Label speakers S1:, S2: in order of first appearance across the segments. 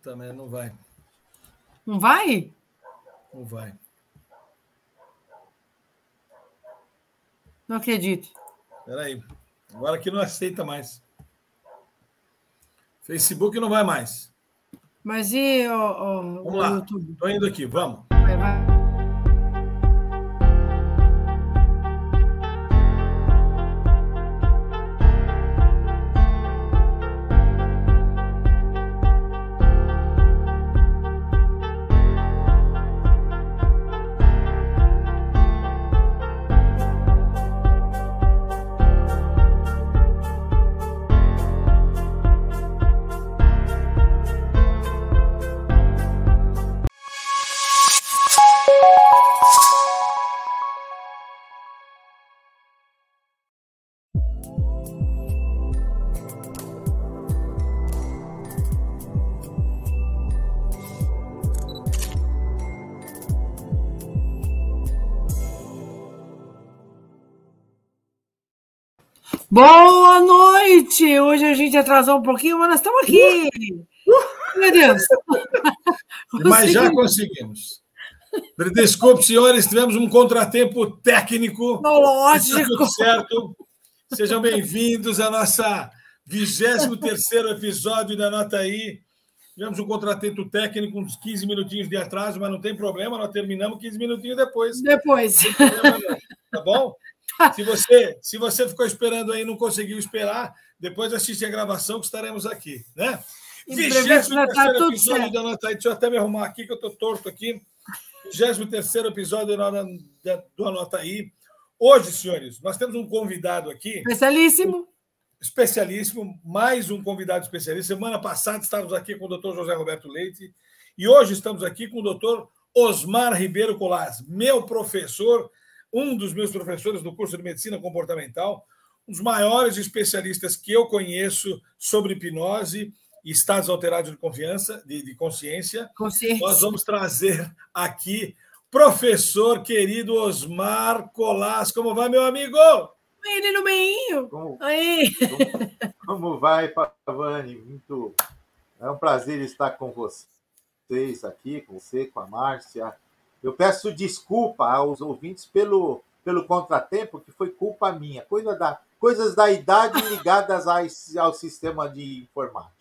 S1: Também não vai.
S2: Não vai?
S1: Não vai.
S2: Não acredito.
S1: Espera aí. Agora aqui não aceita mais. Facebook não vai mais.
S2: Mas e
S1: Vamos
S2: o
S1: lá.
S2: YouTube?
S1: Estou indo aqui, vamos.
S2: Vai. Boa noite! Hoje a gente atrasou um pouquinho, mas nós estamos aqui. Meu Deus!
S1: Mas já conseguimos. Desculpe, senhores, tivemos um contratempo técnico.
S2: Lógico.
S1: Está tudo certo. Sejam bem-vindos ao nosso 23º episódio da Nota Aí. Tivemos um contratempo técnico, uns 15 minutinhos de atraso, mas não tem problema, nós terminamos 15 minutinhos depois.
S2: Depois.
S1: Não tem problema não, tá bom? Se você ficou esperando aí e não conseguiu esperar, depois assiste a gravação que estaremos aqui, né? 23º episódio da Nota Aí. Deixa eu até me arrumar aqui, que eu estou torto aqui. 23º episódio do Anota Aí. Hoje, senhores, nós temos um convidado aqui. Especialíssimo, mais um convidado especialista. Semana passada estávamos aqui com o doutor José Roberto Leite e hoje estamos aqui com o doutor Osmar Ribeiro Colás, meu professor, um dos meus professores do curso de Medicina Comportamental, um dos maiores especialistas que eu conheço sobre hipnose e estados alterados de confiança, de consciência. Nós vamos trazer aqui professor querido Osmar Colás. Como vai, meu amigo?
S2: Ele no meinho.
S3: Como vai, Pavani? É um prazer estar com vocês aqui, com você, com a Márcia. Eu peço desculpa aos ouvintes pelo contratempo, que foi culpa minha. Coisas da idade ligadas ao sistema de informática.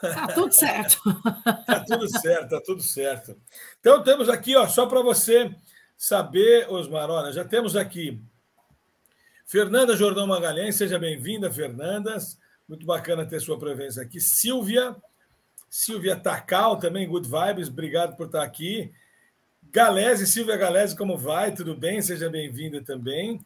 S2: Tá tudo certo.
S1: Tá tudo certo. Então, temos aqui, só para você saber, Osmar, olha, já temos aqui Fernanda Jordão Magalhães, seja bem-vinda, Fernanda. Muito bacana ter sua presença aqui. Silvia Takal, também, Good Vibes, obrigado por estar aqui. Galese, Silvia Galese, como vai? Tudo bem? Seja bem-vinda também.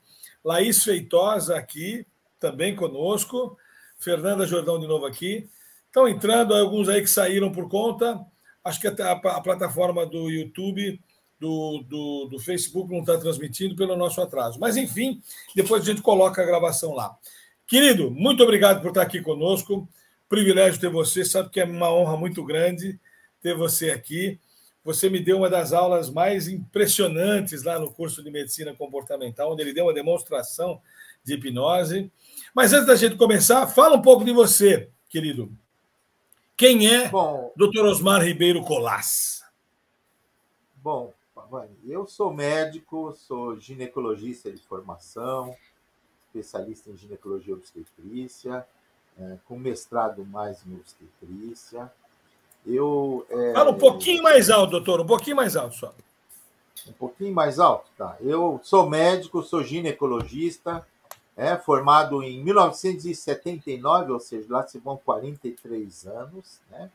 S1: Laís Feitosa aqui, também conosco. Fernanda Jordão de novo aqui. Estão entrando alguns aí que saíram por conta. Acho que a plataforma do YouTube, do Facebook não está transmitindo pelo nosso atraso. Mas, enfim, depois a gente coloca a gravação lá. Querido, muito obrigado por estar aqui conosco. Privilégio ter você. Sabe que é uma honra muito grande ter você aqui. Você me deu uma das aulas mais impressionantes lá no curso de Medicina Comportamental, onde ele deu uma demonstração de hipnose. Mas antes da gente começar, fala um pouco de você, querido. Quem é Dr. Osmar Ribeiro Colás?
S3: Bom, eu sou médico, sou ginecologista de formação, especialista em ginecologia e obstetrícia, com mestrado mais em obstetrícia.
S1: Fala um pouquinho mais alto, doutor, um pouquinho mais alto só.
S3: Um pouquinho mais alto, tá. Eu sou médico, sou ginecologista, formado em 1979, ou seja, lá se vão 43 anos, né?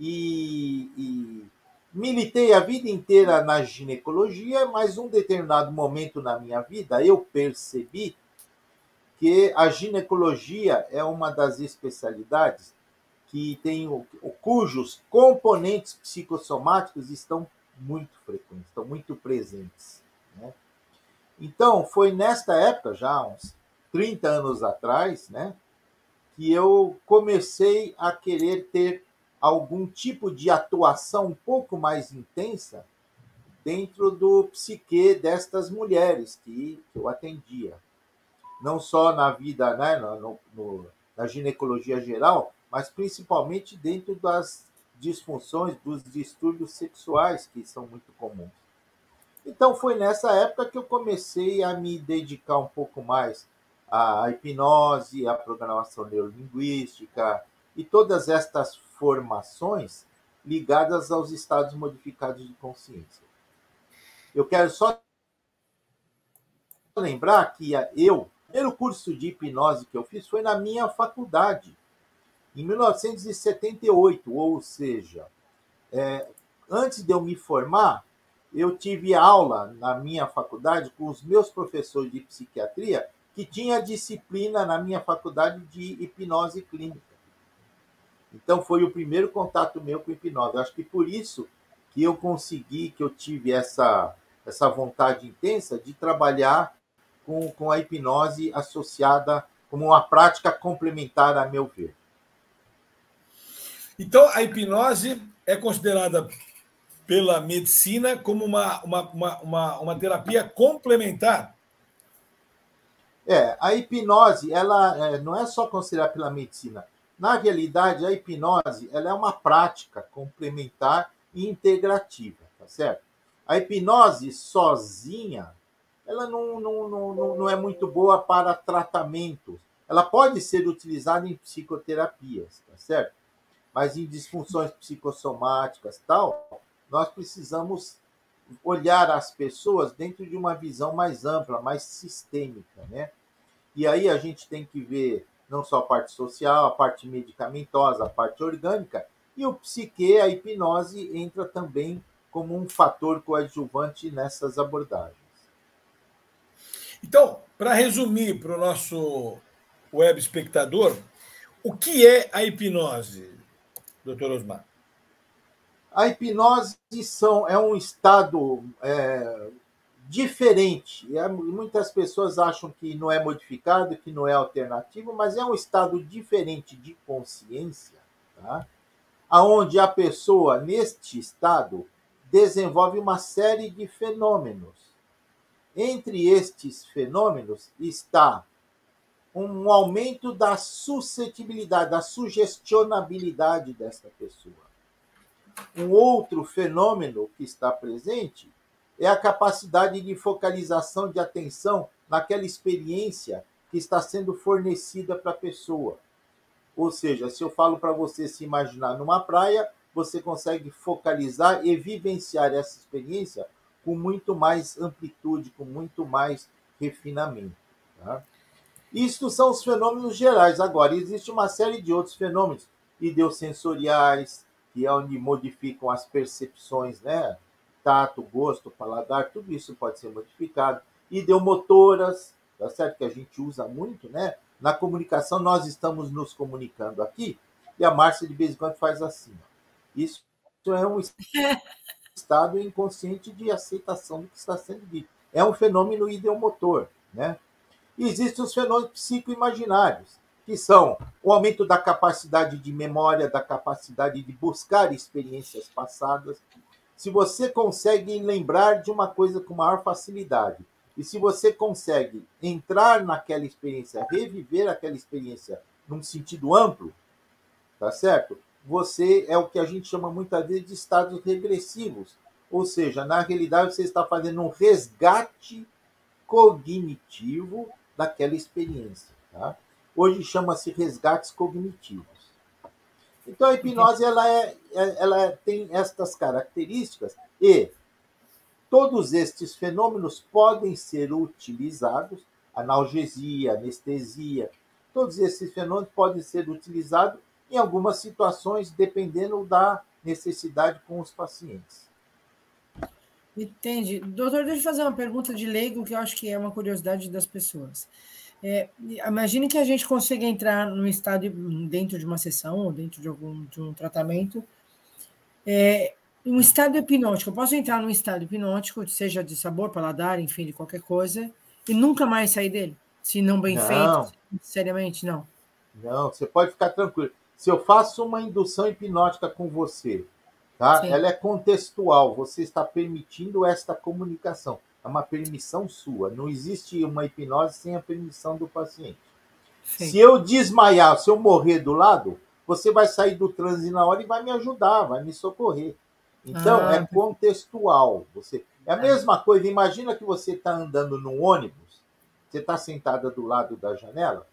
S3: E militei a vida inteira na ginecologia, mas um determinado momento na minha vida eu percebi que a ginecologia é uma das especialidades que cujos componentes psicossomáticos estão muito frequentes, estão muito presentes, né? Então, foi nesta época, já uns 30 anos atrás, né, que eu comecei a querer ter algum tipo de atuação um pouco mais intensa dentro do psique destas mulheres que eu atendia. Não só na vida, né, na ginecologia geral, mas principalmente dentro das disfunções, dos distúrbios sexuais, que são muito comuns. Então, foi nessa época que eu comecei a me dedicar um pouco mais à hipnose, à programação neurolinguística e todas estas formações ligadas aos estados modificados de consciência. Eu quero só lembrar que o primeiro curso de hipnose que eu fiz foi na minha faculdade, em 1978, ou seja, antes de eu me formar, eu tive aula na minha faculdade com os meus professores de psiquiatria, que tinha disciplina na minha faculdade de hipnose clínica. Então, foi o primeiro contato meu com hipnose. Eu acho que por isso que eu consegui, que eu tive essa vontade intensa de trabalhar com a hipnose associada como uma prática complementar, a meu ver.
S1: Então, a hipnose é considerada pela medicina como uma terapia complementar?
S3: A hipnose, ela não é só considerada pela medicina. Na realidade, a hipnose ela é uma prática complementar e integrativa, tá certo? A hipnose sozinha, ela não é muito boa para tratamento. Ela pode ser utilizada em psicoterapias, tá certo? Mas em disfunções psicossomáticas tal, nós precisamos olhar as pessoas dentro de uma visão mais ampla, mais sistêmica, né? E aí a gente tem que ver não só a parte social, a parte medicamentosa, a parte orgânica, e o psique, a hipnose, entra também como um fator coadjuvante nessas abordagens.
S1: Então, para resumir para o nosso web espectador, o que é a hipnose, doutor Osmar?
S3: A hipnose é um estado diferente. Muitas pessoas acham que não é modificado, que não é alternativo, mas é um estado diferente de consciência, tá? Onde a pessoa, neste estado, desenvolve uma série de fenômenos. Entre estes fenômenos está um aumento da suscetibilidade, da sugestionabilidade dessa pessoa. Um outro fenômeno que está presente é a capacidade de focalização de atenção naquela experiência que está sendo fornecida para a pessoa. Ou seja, se eu falo para você se imaginar numa praia, você consegue focalizar e vivenciar essa experiência com muito mais amplitude, com muito mais refinamento. Tá? Isto são os fenômenos gerais. Agora, existe uma série de outros fenômenos ideossensoriais, que é onde modificam as percepções, né? Tato, gosto, paladar, tudo isso pode ser modificado. Ideomotoras, tá certo? Que a gente usa muito, né? Na comunicação, nós estamos nos comunicando aqui, e a Márcia, de vez em quando, faz assim. Ó. Isso é um estado inconsciente de aceitação do que está sendo dito. É um fenômeno ideomotor, né? E existem os fenômenos psicoimaginários, que são o aumento da capacidade de memória, da capacidade de buscar experiências passadas. Se você consegue lembrar de uma coisa com maior facilidade, e se você consegue entrar naquela experiência, reviver aquela experiência num sentido amplo, tá certo? Você é o que a gente chama muitas vezes de estados regressivos. Ou seja, na realidade, você está fazendo um resgate cognitivo daquela experiência. Tá? Hoje chama-se resgates cognitivos. Então, a hipnose ela tem estas características e todos estes fenômenos podem ser utilizados, analgesia, anestesia, todos esses fenômenos podem ser utilizados em algumas situações, dependendo da necessidade com os pacientes.
S2: Entendi. Doutor, deixa eu fazer uma pergunta de leigo, que eu acho que é uma curiosidade das pessoas. Imagine que a gente consiga entrar num estado dentro de uma sessão ou dentro de um tratamento, um estado hipnótico. Eu posso entrar num estado hipnótico, seja de sabor, paladar, enfim, de qualquer coisa, e nunca mais sair dele? Se não bem feito, seriamente, não.
S3: Não, você pode ficar tranquilo. Se eu faço uma indução hipnótica com você, tá? Ela é contextual, você está permitindo esta comunicação. É uma permissão sua. Não existe uma hipnose sem a permissão do paciente. Sim. Se eu desmaiar, se eu morrer do lado, você vai sair do transe na hora e vai me ajudar, vai me socorrer. Então, é contextual. É a mesma coisa, imagina que você está andando no ônibus, você está sentada do lado da janela,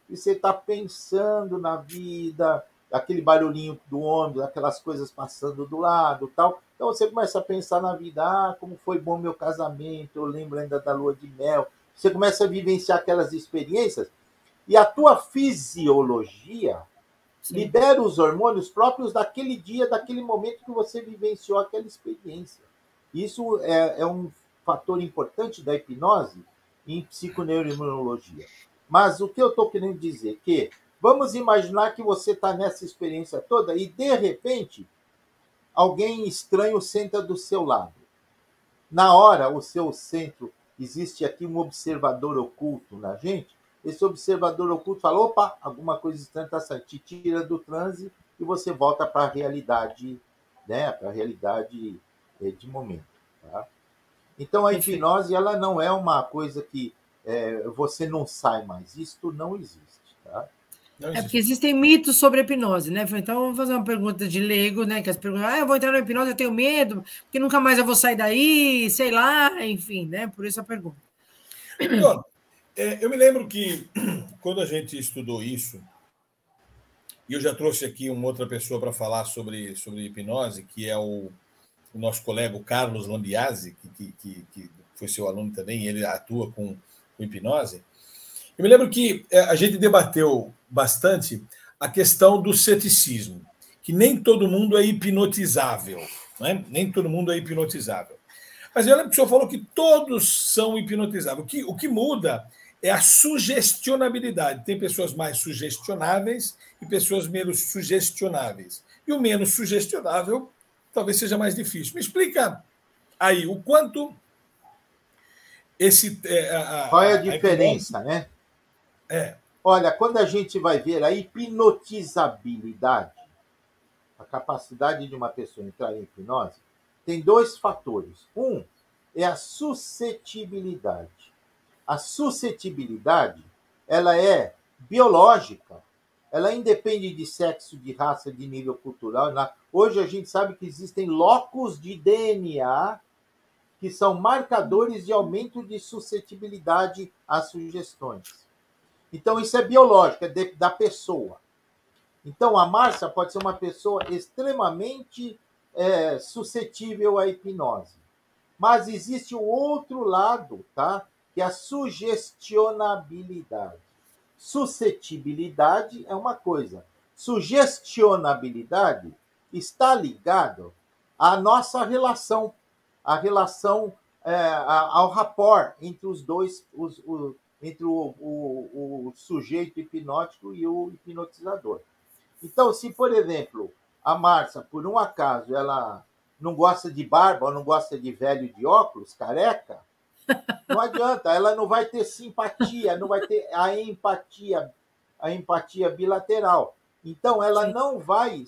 S3: e você está pensando na vida, aquele barulhinho do ônibus, aquelas coisas passando do lado, tal. Então você começa a pensar na vida, como foi bom meu casamento, eu lembro ainda da lua de mel. Você começa a vivenciar aquelas experiências e a tua fisiologia libera os hormônios próprios daquele dia, daquele momento que você vivenciou aquela experiência. Isso é um fator importante da hipnose em psiconeuroimunologia. Mas o que eu estou querendo dizer é que vamos imaginar que você está nessa experiência toda e, de repente, alguém estranho senta do seu lado. Na hora, o seu centro, existe aqui um observador oculto na gente, esse observador oculto fala, opa, alguma coisa estranha está saindo, te tira do transe e você volta para a realidade, né? Para a realidade de momento. Tá? Então, a hipnose ela não é uma coisa que você não sai mais. Isto não existe. Tá?
S2: Não existe. Porque existem mitos sobre a hipnose, né? Então, vamos fazer uma pergunta de leigo, né? Que as perguntas, eu vou entrar na hipnose, eu tenho medo, porque nunca mais eu vou sair daí, sei lá, enfim, né? Por isso a pergunta.
S1: Eu me lembro que quando a gente estudou isso, e eu já trouxe aqui uma outra pessoa para falar sobre hipnose, que é o nosso colega o Carlos Lambiase, que foi seu aluno também, e ele atua com hipnose. Eu me lembro que a gente debateu bastante a questão do ceticismo, que nem todo mundo é hipnotizável, né? Nem todo mundo é hipnotizável. Mas eu lembro que o senhor falou que todos são hipnotizáveis. O que muda é a sugestionabilidade. Tem pessoas mais sugestionáveis e pessoas menos sugestionáveis. E o menos sugestionável talvez seja mais difícil. Me explica aí o quanto esse...
S3: Qual é a diferença, né? Olha, quando a gente vai ver a hipnotizabilidade, a capacidade de uma pessoa entrar em hipnose, tem dois fatores. Um é a suscetibilidade. A suscetibilidade, ela é biológica, ela independe de sexo, de raça, de nível cultural. Hoje a gente sabe que existem locos de DNA que são marcadores de aumento de suscetibilidade às sugestões. Então, isso é biológico, é da pessoa. Então, a Márcia pode ser uma pessoa extremamente suscetível à hipnose. Mas existe o outro lado, tá? Que é a sugestionabilidade. Suscetibilidade é uma coisa. Sugestionabilidade está ligado à nossa relação, ao rapport entre os dois, entre o sujeito hipnótico e o hipnotizador. Então, se, por exemplo, a Márcia, por um acaso, ela não gosta de barba, ou não gosta de velho de óculos, careca, não adianta, ela não vai ter simpatia, não vai ter a empatia bilateral. Então, ela não vai,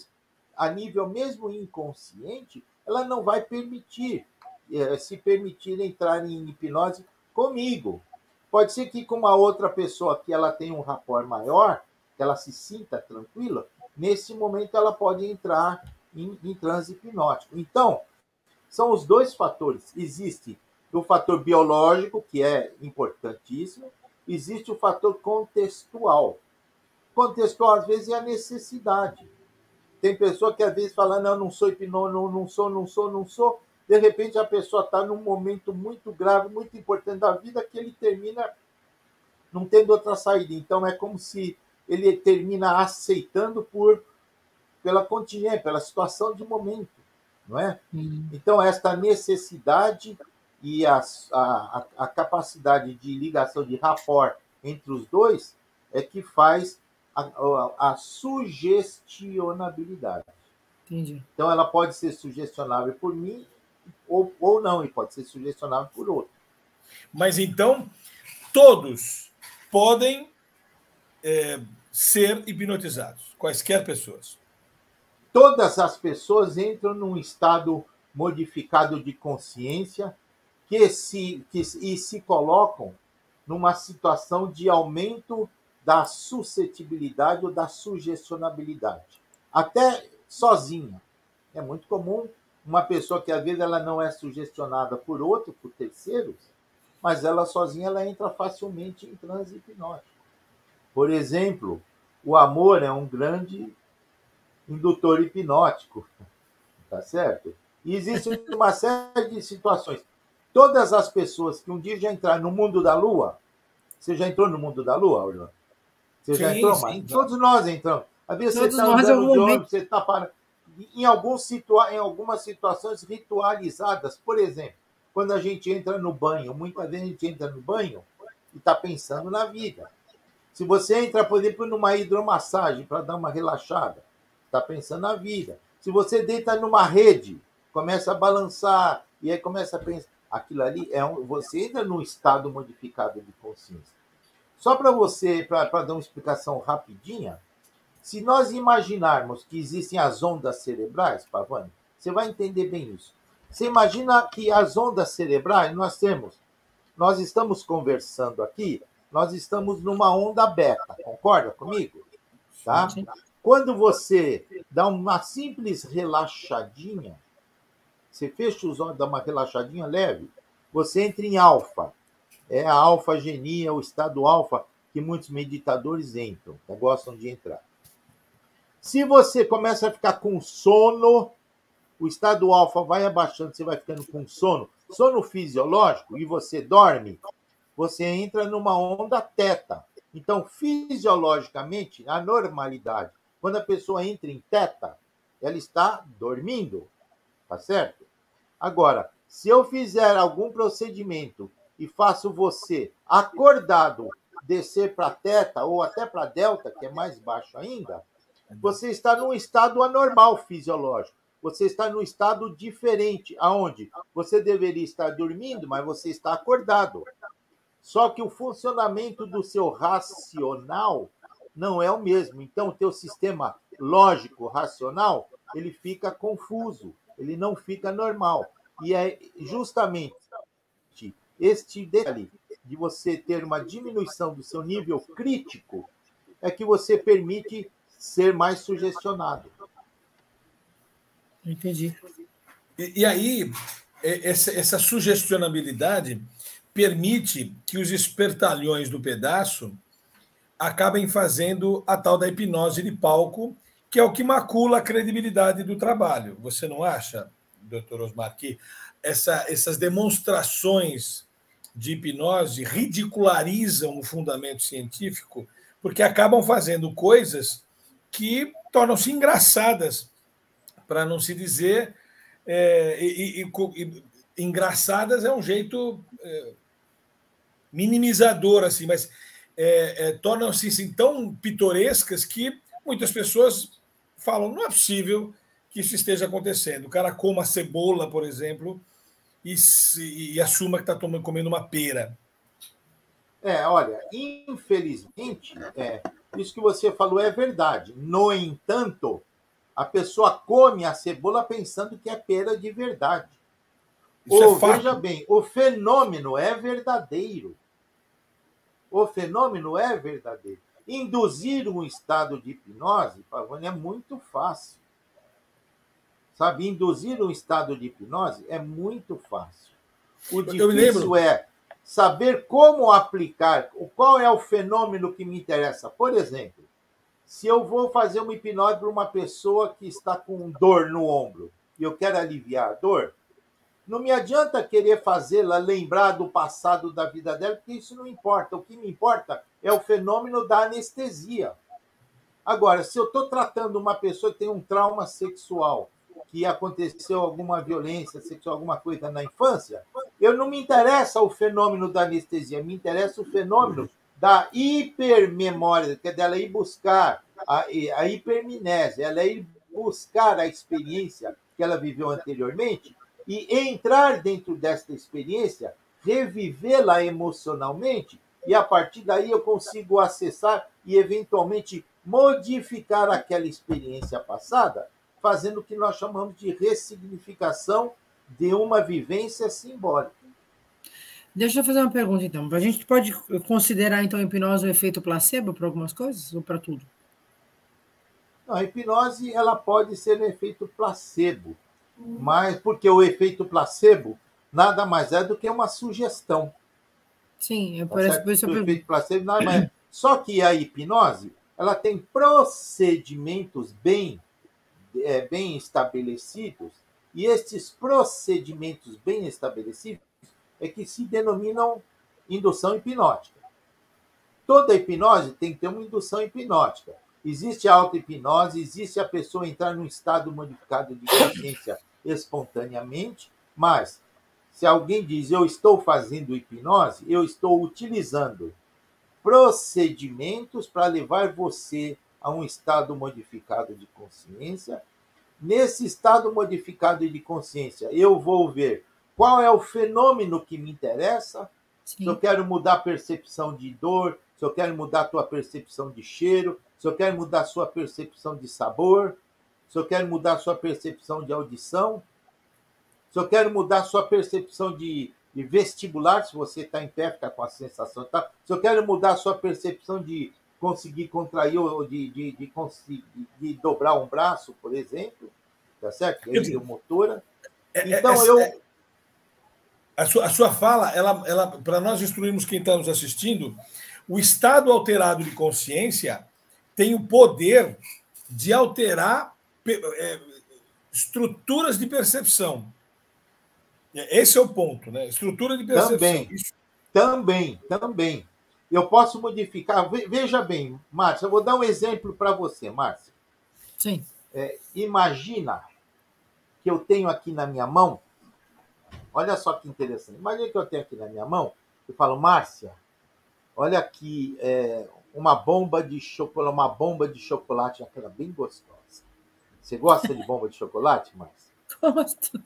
S3: a nível mesmo inconsciente, ela não vai se permitir entrar em hipnose comigo. Pode ser que com uma outra pessoa que ela tenha um rapport maior, que ela se sinta tranquila, nesse momento ela pode entrar em transe hipnótico. Então, são os dois fatores. Existe o fator biológico, que é importantíssimo, existe o fator contextual. Contextual, às vezes, é a necessidade. Tem pessoa que, às vezes, fala, não sou hipnótico, não sou. De repente, a pessoa está num momento muito grave, muito importante da vida, que ele termina não tendo outra saída. Então, é como se ele termina aceitando pela contingência, pela situação de momento, não é? Então, esta necessidade e a capacidade de ligação, de rapport entre os dois é que faz a sugestionabilidade.
S2: Entendi.
S3: Então, ela pode ser sugestionável por mim ou não, e pode ser sugestionável por outro.
S1: Mas, então, todos podem ser hipnotizados, quaisquer pessoas.
S3: Todas as pessoas entram num estado modificado de consciência e se colocam numa situação de aumento da suscetibilidade ou da sugestionabilidade. Até sozinha. É muito comum uma pessoa que, às vezes, ela não é sugestionada por outro, por terceiros, mas ela sozinha ela entra facilmente em transe hipnótico. Por exemplo, o amor é um grande indutor hipnótico, tá certo? E existe uma série de situações. Todas as pessoas que um dia já entraram no mundo da Lua, você já entrou no mundo da Lua, Orlando? Você já entrou,
S1: sim,
S3: mas todos nós entramos. Às vezes você
S2: Todos
S3: está
S2: nós, em
S3: andando
S2: algum
S3: de
S2: momento.
S3: ônibus, você está parando. Em algumas situações ritualizadas, por exemplo, quando a gente entra no banho, muitas vezes a gente entra no banho e está pensando na vida. Se você entra, por exemplo, numa hidromassagem para dar uma relaxada, está pensando na vida. Se você deita numa rede, começa a balançar, e aí começa a pensar. Aquilo ali você entra num estado modificado de consciência. Só para dar uma explicação rapidinha, se nós imaginarmos que existem as ondas cerebrais, Pavani, você vai entender bem isso. Você imagina que as ondas cerebrais nós estamos conversando aqui, nós estamos numa onda beta, concorda comigo? Tá? Quando você dá uma simples relaxadinha, você fecha os olhos, dá uma relaxadinha leve, você entra em alfa. É a alfagenia, o estado alfa, que muitos meditadores entram, gostam de entrar. Se você começa a ficar com sono, o estado alfa vai abaixando, você vai ficando com sono fisiológico, e você dorme, você entra numa onda teta. Então, fisiologicamente, a normalidade, quando a pessoa entra em teta, ela está dormindo, tá certo? Agora, se eu fizer algum procedimento e faço você acordado descer para teta ou até para delta, que é mais baixo ainda, você está num estado anormal fisiológico. Você está num estado diferente, aonde você deveria estar dormindo, mas você está acordado. Só que o funcionamento do seu racional não é o mesmo. Então, o teu sistema lógico, racional, ele fica confuso, ele não fica normal. E é justamente este detalhe de você ter uma diminuição do seu nível crítico é que você permite ser mais sugestionado.
S2: Entendi.
S1: E aí, essa sugestionabilidade permite que os espertalhões do pedaço acabem fazendo a tal da hipnose de palco, que é o que macula a credibilidade do trabalho. Você não acha, doutor Osmar, que essas demonstrações de hipnose ridicularizam o fundamento científico, porque acabam fazendo coisas que tornam-se engraçadas, para não se dizer. Engraçadas é um jeito minimizador, assim, mas tornam-se assim, tão pitorescas que muitas pessoas falam: não é possível que isso esteja acontecendo. O cara coma cebola, por exemplo, e assuma que está comendo uma pera.
S3: Olha, infelizmente, isso que você falou é verdade. No entanto, a pessoa come a cebola pensando que é pera de verdade. Veja bem, o fenômeno é verdadeiro. O fenômeno é verdadeiro. Induzir um estado de hipnose, Pavani, é muito fácil. Sabe, induzir um estado de hipnose é muito fácil. O difícil é saber como aplicar, qual é o fenômeno que me interessa. Por exemplo, se eu vou fazer uma hipnose para uma pessoa que está com dor no ombro e eu quero aliviar a dor, não me adianta querer fazê-la lembrar do passado da vida dela, porque isso não importa. O que me importa é o fenômeno da anestesia. Agora, se eu estou tratando uma pessoa que tem um trauma sexual, que aconteceu alguma violência sexual, alguma coisa na infância, eu não me interessa o fenômeno da anestesia, me interessa o fenômeno da hipermemória, que é dela ir buscar a hipermnésia, ela ir buscar a experiência que ela viveu anteriormente e entrar dentro desta experiência, revivê-la emocionalmente, e a partir daí eu consigo acessar e eventualmente modificar aquela experiência passada, fazendo o que nós chamamos de ressignificação de uma vivência simbólica.
S2: Deixa eu fazer uma pergunta, então. A gente pode considerar, então, a hipnose um efeito placebo para algumas coisas ou para tudo?
S3: Não, a hipnose ela pode ser um efeito placebo, mas porque o efeito placebo nada mais é do que uma sugestão.
S2: Sim,
S3: Tá
S2: parece
S3: certo?
S2: por isso eu
S3: O
S2: pergunto.
S3: efeito placebo nada mais é. Só que a hipnose ela tem procedimentos bem estabelecidos, e estes procedimentos bem estabelecidos é que se denominam indução hipnótica. Toda hipnose tem que ter uma indução hipnótica. Existe a auto-hipnose, existe a pessoa entrar num estado modificado de consciência espontaneamente, mas se alguém diz eu estou fazendo hipnose, eu estou utilizando procedimentos para levar você a um estado modificado de consciência. Nesse estado modificado de consciência, eu vou ver qual é o fenômeno que me interessa. Se eu
S2: Sim.
S3: quero mudar a percepção de dor, se eu quero mudar a tua percepção de cheiro, se eu quero mudar a sua percepção de sabor, se eu quero mudar a sua percepção de audição, se eu quero mudar a sua percepção de vestibular, se você está em pé, fica com a sensação, tá? Se eu quero mudar a sua percepção de conseguir contrair ou de conseguir de dobrar um braço, por exemplo, tá certo?
S1: Quer dizer,
S3: Motora.
S1: é- é-
S3: Então,
S1: é- a sua fala, para nós instruirmos quem está nos assistindo, o estado alterado de consciência tem o poder de alterar estruturas de percepção. Esse é o ponto, né? Estrutura de percepção.
S3: também, também. Eu posso modificar. Veja bem, Márcia, eu vou dar um exemplo para você, Márcia.
S2: Sim.
S3: Imagina que eu tenho aqui na minha mão, olha só que interessante. Imagina que eu tenho aqui na minha mão, eu falo, Márcia, olha aqui uma bomba de chocolate, aquela bem gostosa. Você gosta de bomba de chocolate, Márcia?
S2: Gosto.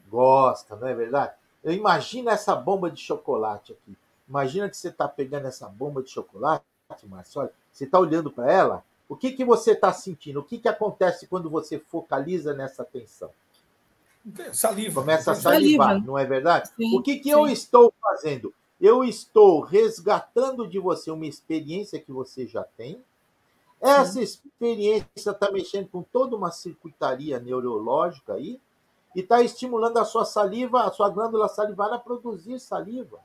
S3: Gosta, não é verdade? Eu imagino essa bomba de chocolate aqui. Imagina que você está pegando essa bomba de chocolate, Márcia, olha, você está olhando para ela, o que você está sentindo? O que acontece quando você focaliza nessa atenção?
S1: Saliva.
S3: Começa a
S2: Saliva.
S3: salivar, não é verdade?
S2: Sim,
S3: O que
S2: sim.
S3: eu estou fazendo? Eu estou resgatando de você uma experiência que você já tem. Essa experiência está mexendo com toda uma circuitaria neurológica aí e está estimulando a sua saliva, a sua glândula salivar a produzir saliva.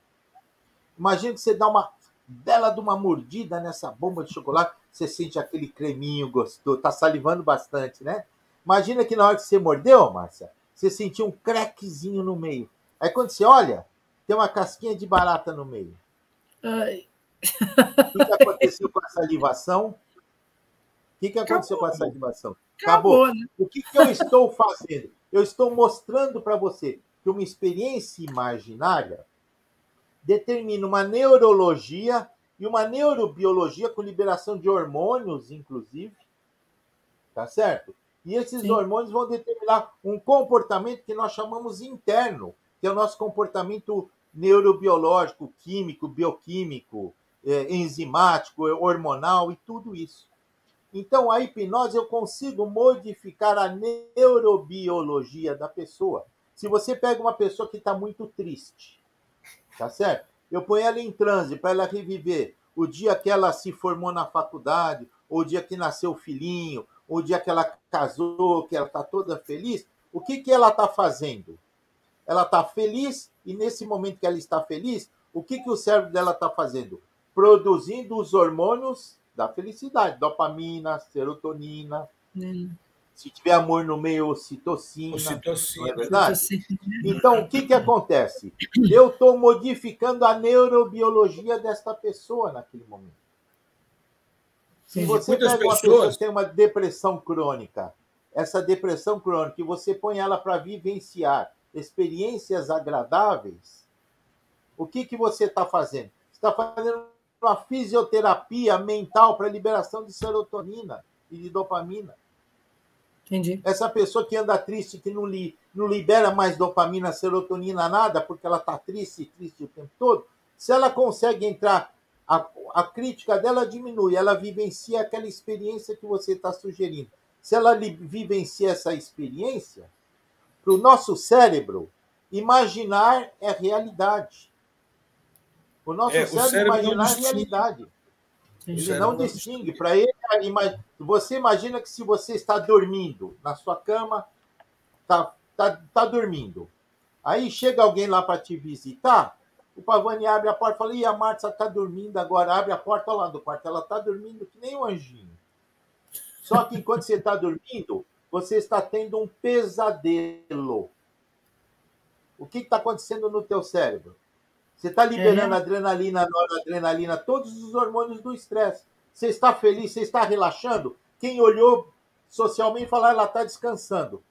S3: Imagina que você dá uma bela de uma mordida nessa bomba de chocolate, você sente aquele creminho gostoso, está salivando bastante, né? Imagina que na hora que você mordeu, Márcia, você sentiu um craquezinho no meio. Aí quando você olha, tem uma casquinha de barata no meio.
S2: Ai,
S3: O que aconteceu com a salivação? O que aconteceu com a
S2: acabou.
S3: salivação?
S2: Acabou,
S3: Acabou.
S2: né?
S3: O que eu estou fazendo? Eu estou mostrando para você que uma experiência imaginária determina uma neurologia e uma neurobiologia com liberação de hormônios, inclusive, tá certo? E esses
S2: Sim.
S3: hormônios vão determinar um comportamento que nós chamamos interno, que é o nosso comportamento neurobiológico, químico, bioquímico, enzimático, hormonal e tudo isso. Então, a hipnose eu consigo modificar a neurobiologia da pessoa. Se você pega uma pessoa que está muito triste, tá certo? Eu ponho ela em transe para ela reviver o dia que ela se formou na faculdade, ou o dia que nasceu o filhinho, ou o dia que ela casou, que ela está toda feliz. O que ela está fazendo? Ela está feliz e nesse momento que ela está feliz, o que o cérebro dela está fazendo? Produzindo os hormônios da felicidade, dopamina, serotonina. Se tiver amor no meio, ocitocina. Não é verdade? Então, o que acontece? Eu estou modificando a neurobiologia desta pessoa naquele momento. Se você pega uma pessoa que tem uma depressão crônica, essa depressão crônica, e você põe ela para vivenciar experiências agradáveis, o que você está fazendo? Você está fazendo uma fisioterapia mental para liberação de serotonina e de dopamina.
S2: Entendi.
S3: Essa pessoa que anda triste, que não libera mais dopamina, serotonina, nada, porque ela está triste o tempo todo, se ela consegue entrar, a crítica dela diminui, ela vivencia aquela experiência que você está sugerindo. Se ela vivencia essa experiência, para o nosso cérebro, imaginar é realidade. O nosso
S1: O
S3: cérebro
S1: cérebro não
S3: imagina a
S1: distingue.
S3: realidade.
S1: O
S3: Ele
S1: cérebro
S3: não distingue. Para ele, você imagina que se você está dormindo na sua cama, tá dormindo. Aí chega alguém lá para te visitar, o Pavani abre a porta e fala: "Ih, a Marta está dormindo agora". Abre a porta lá do quarto, ela está dormindo que nem um anjinho. Só que enquanto você está dormindo, você está tendo um pesadelo. O que está acontecendo no teu cérebro? Você está liberando adrenalina, noradrenalina, todos os hormônios do estresse. Você está feliz, você está relaxando. Quem olhou socialmente falar, ela está descansando.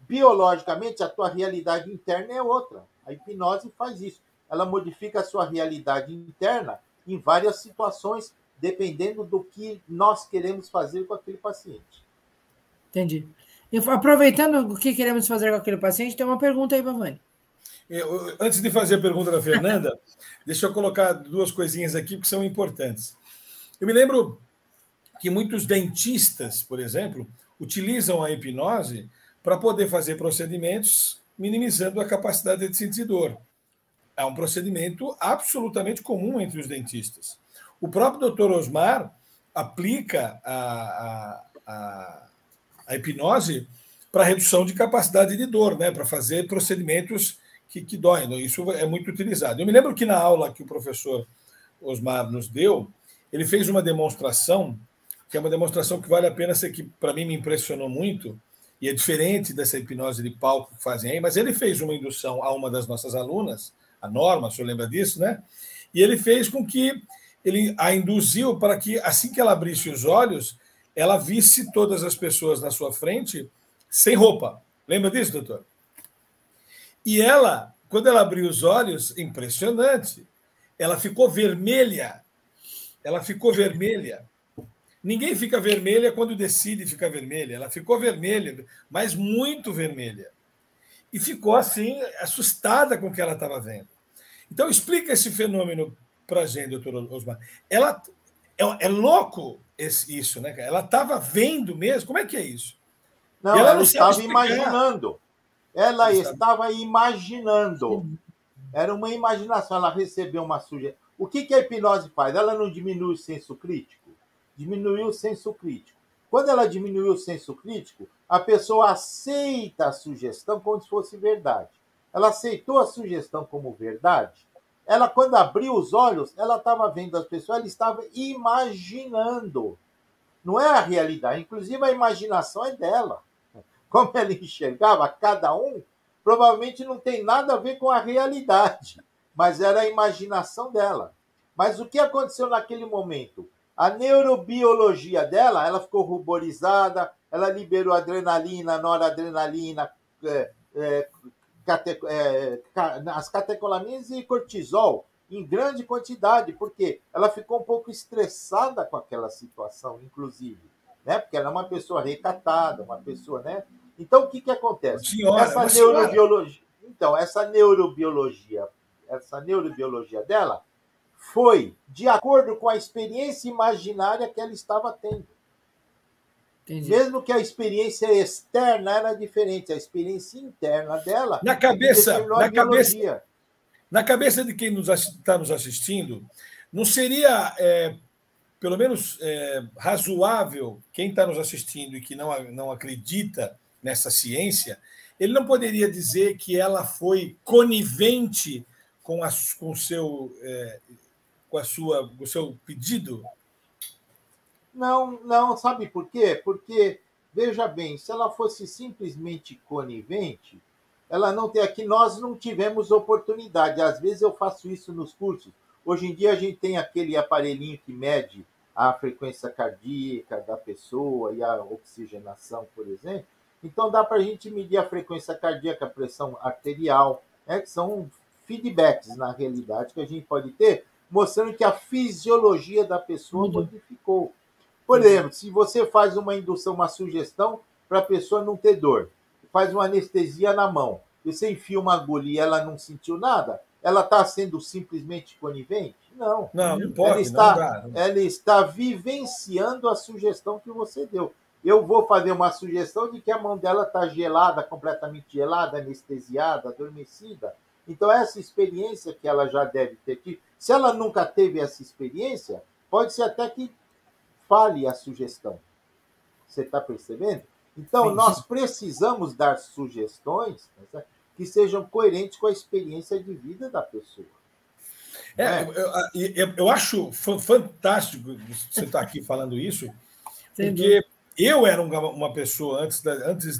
S3: Biologicamente, a tua realidade interna é outra. A hipnose faz isso. Ela modifica a sua realidade interna em várias situações, dependendo do que nós queremos fazer com aquele paciente.
S2: Entendi. Aproveitando o que queremos fazer com aquele paciente, tem uma pergunta aí, Pavani.
S1: Antes de fazer a pergunta da Fernanda, deixa eu colocar duas coisinhas aqui que são importantes. Eu me lembro que muitos dentistas, por exemplo, utilizam a hipnose para poder fazer procedimentos minimizando a capacidade de sentir dor. É um procedimento absolutamente comum entre os dentistas. O próprio Dr. Osmar aplica a hipnose para redução de capacidade de dor, né? Para fazer procedimentos que doem. Isso é muito utilizado. Eu me lembro que na aula que o professor Osmar nos deu, ele fez uma demonstração, que é uma demonstração que vale a pena ser, que para mim me impressionou muito, e é diferente dessa hipnose de palco que fazem aí, mas ele fez uma indução a uma das nossas alunas, a Norma, o senhor lembra disso, né? E ele fez com que ele a induziu para que, assim que ela abrisse os olhos, ela visse todas as pessoas na sua frente sem roupa. Lembra disso, doutor? E ela, quando ela abriu os olhos, impressionante, ela ficou vermelha. Ela ficou vermelha. Ninguém fica vermelha quando decide ficar vermelha. Ela ficou vermelha, mas muito vermelha. E ficou assim, assustada com o que ela estava vendo. Então, explica esse fenômeno para a gente, doutor Osmar. É louco isso, né? Ela estava vendo mesmo. Como é que é isso?
S3: Não, ela estava imaginando. Ela estava imaginando. Era uma imaginação. Ela recebeu uma sugestão. O que a hipnose faz? Ela não diminui o senso crítico? Diminuiu o senso crítico. Quando ela diminuiu o senso crítico, a pessoa aceita a sugestão como se fosse verdade. Ela aceitou a sugestão como verdade. Ela, quando abriu os olhos, ela estava vendo as pessoas, ela estava imaginando. Não é a realidade. Inclusive, a imaginação é dela. Como ela enxergava cada um, provavelmente não tem nada a ver com a realidade, mas era a imaginação dela. Mas o que aconteceu naquele momento? A neurobiologia dela, ela ficou ruborizada, ela liberou adrenalina, noradrenalina, as catecolaminas e cortisol em grande quantidade, porque ela ficou um pouco estressada com aquela situação, inclusive, né? Porque ela é uma pessoa recatada, uma pessoa, né? Então, o que acontece? Essa neurobiologia dela foi de acordo com a experiência imaginária que ela estava tendo. Entendi. Mesmo que a experiência externa era diferente, a experiência interna dela
S1: na cabeça de quem está nos assistindo, não seria pelo menos razoável, quem está nos assistindo e que não acredita nessa ciência, ele não poderia dizer que ela foi conivente com o seu pedido?
S3: Não, sabe por quê? Porque, veja bem, se ela fosse simplesmente conivente, ela não tem. Aqui nós não tivemos oportunidade. Às vezes eu faço isso nos cursos. Hoje em dia a gente tem aquele aparelhinho que mede a frequência cardíaca da pessoa e a oxigenação, por exemplo. Então dá para a gente medir a frequência cardíaca, a pressão arterial, né? Que são feedbacks, na realidade, que a gente pode ter, mostrando que a fisiologia da pessoa modificou. Por exemplo, se você faz uma indução, uma sugestão para a pessoa não ter dor, faz uma anestesia na mão, você enfia uma agulha e ela não sentiu nada, ela está sendo simplesmente conivente? Não.
S1: Não pode.
S3: Ela está vivenciando a sugestão que você deu. Eu vou fazer uma sugestão de que a mão dela está gelada, completamente gelada, anestesiada, adormecida. Então, essa experiência que ela já deve ter tido, Se ela nunca teve essa experiência, pode ser até que fale a sugestão. Você está percebendo? Então,
S1: Sim,
S3: nós
S1: sim.
S3: precisamos dar sugestões, tá, que sejam coerentes com a experiência de vida da pessoa. Não
S1: É,
S3: é?
S1: eu acho fantástico você estar aqui falando isso,
S2: Sem dúvida.
S1: porque eu era uma pessoa antes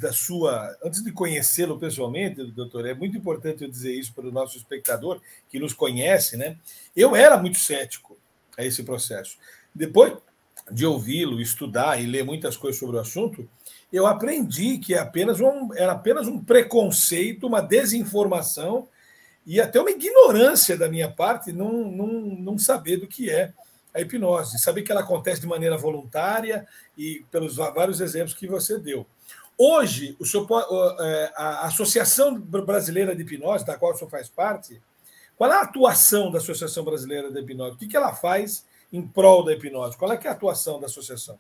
S1: de conhecê-lo pessoalmente, doutor. É muito importante eu dizer isso para o nosso espectador que nos conhece, né? Eu era muito cético a esse processo. Depois de ouvi-lo, estudar e ler muitas coisas sobre o assunto, eu aprendi que era apenas um preconceito, uma desinformação e até uma ignorância da minha parte não saber do que é a hipnose, saber que ela acontece de maneira voluntária e pelos vários exemplos que você deu. Hoje, a Associação Brasileira de Hipnose, da qual o senhor faz parte, qual é a atuação da Associação Brasileira de Hipnose? O que ela faz em prol da hipnose? Qual é, que é a atuação da associação?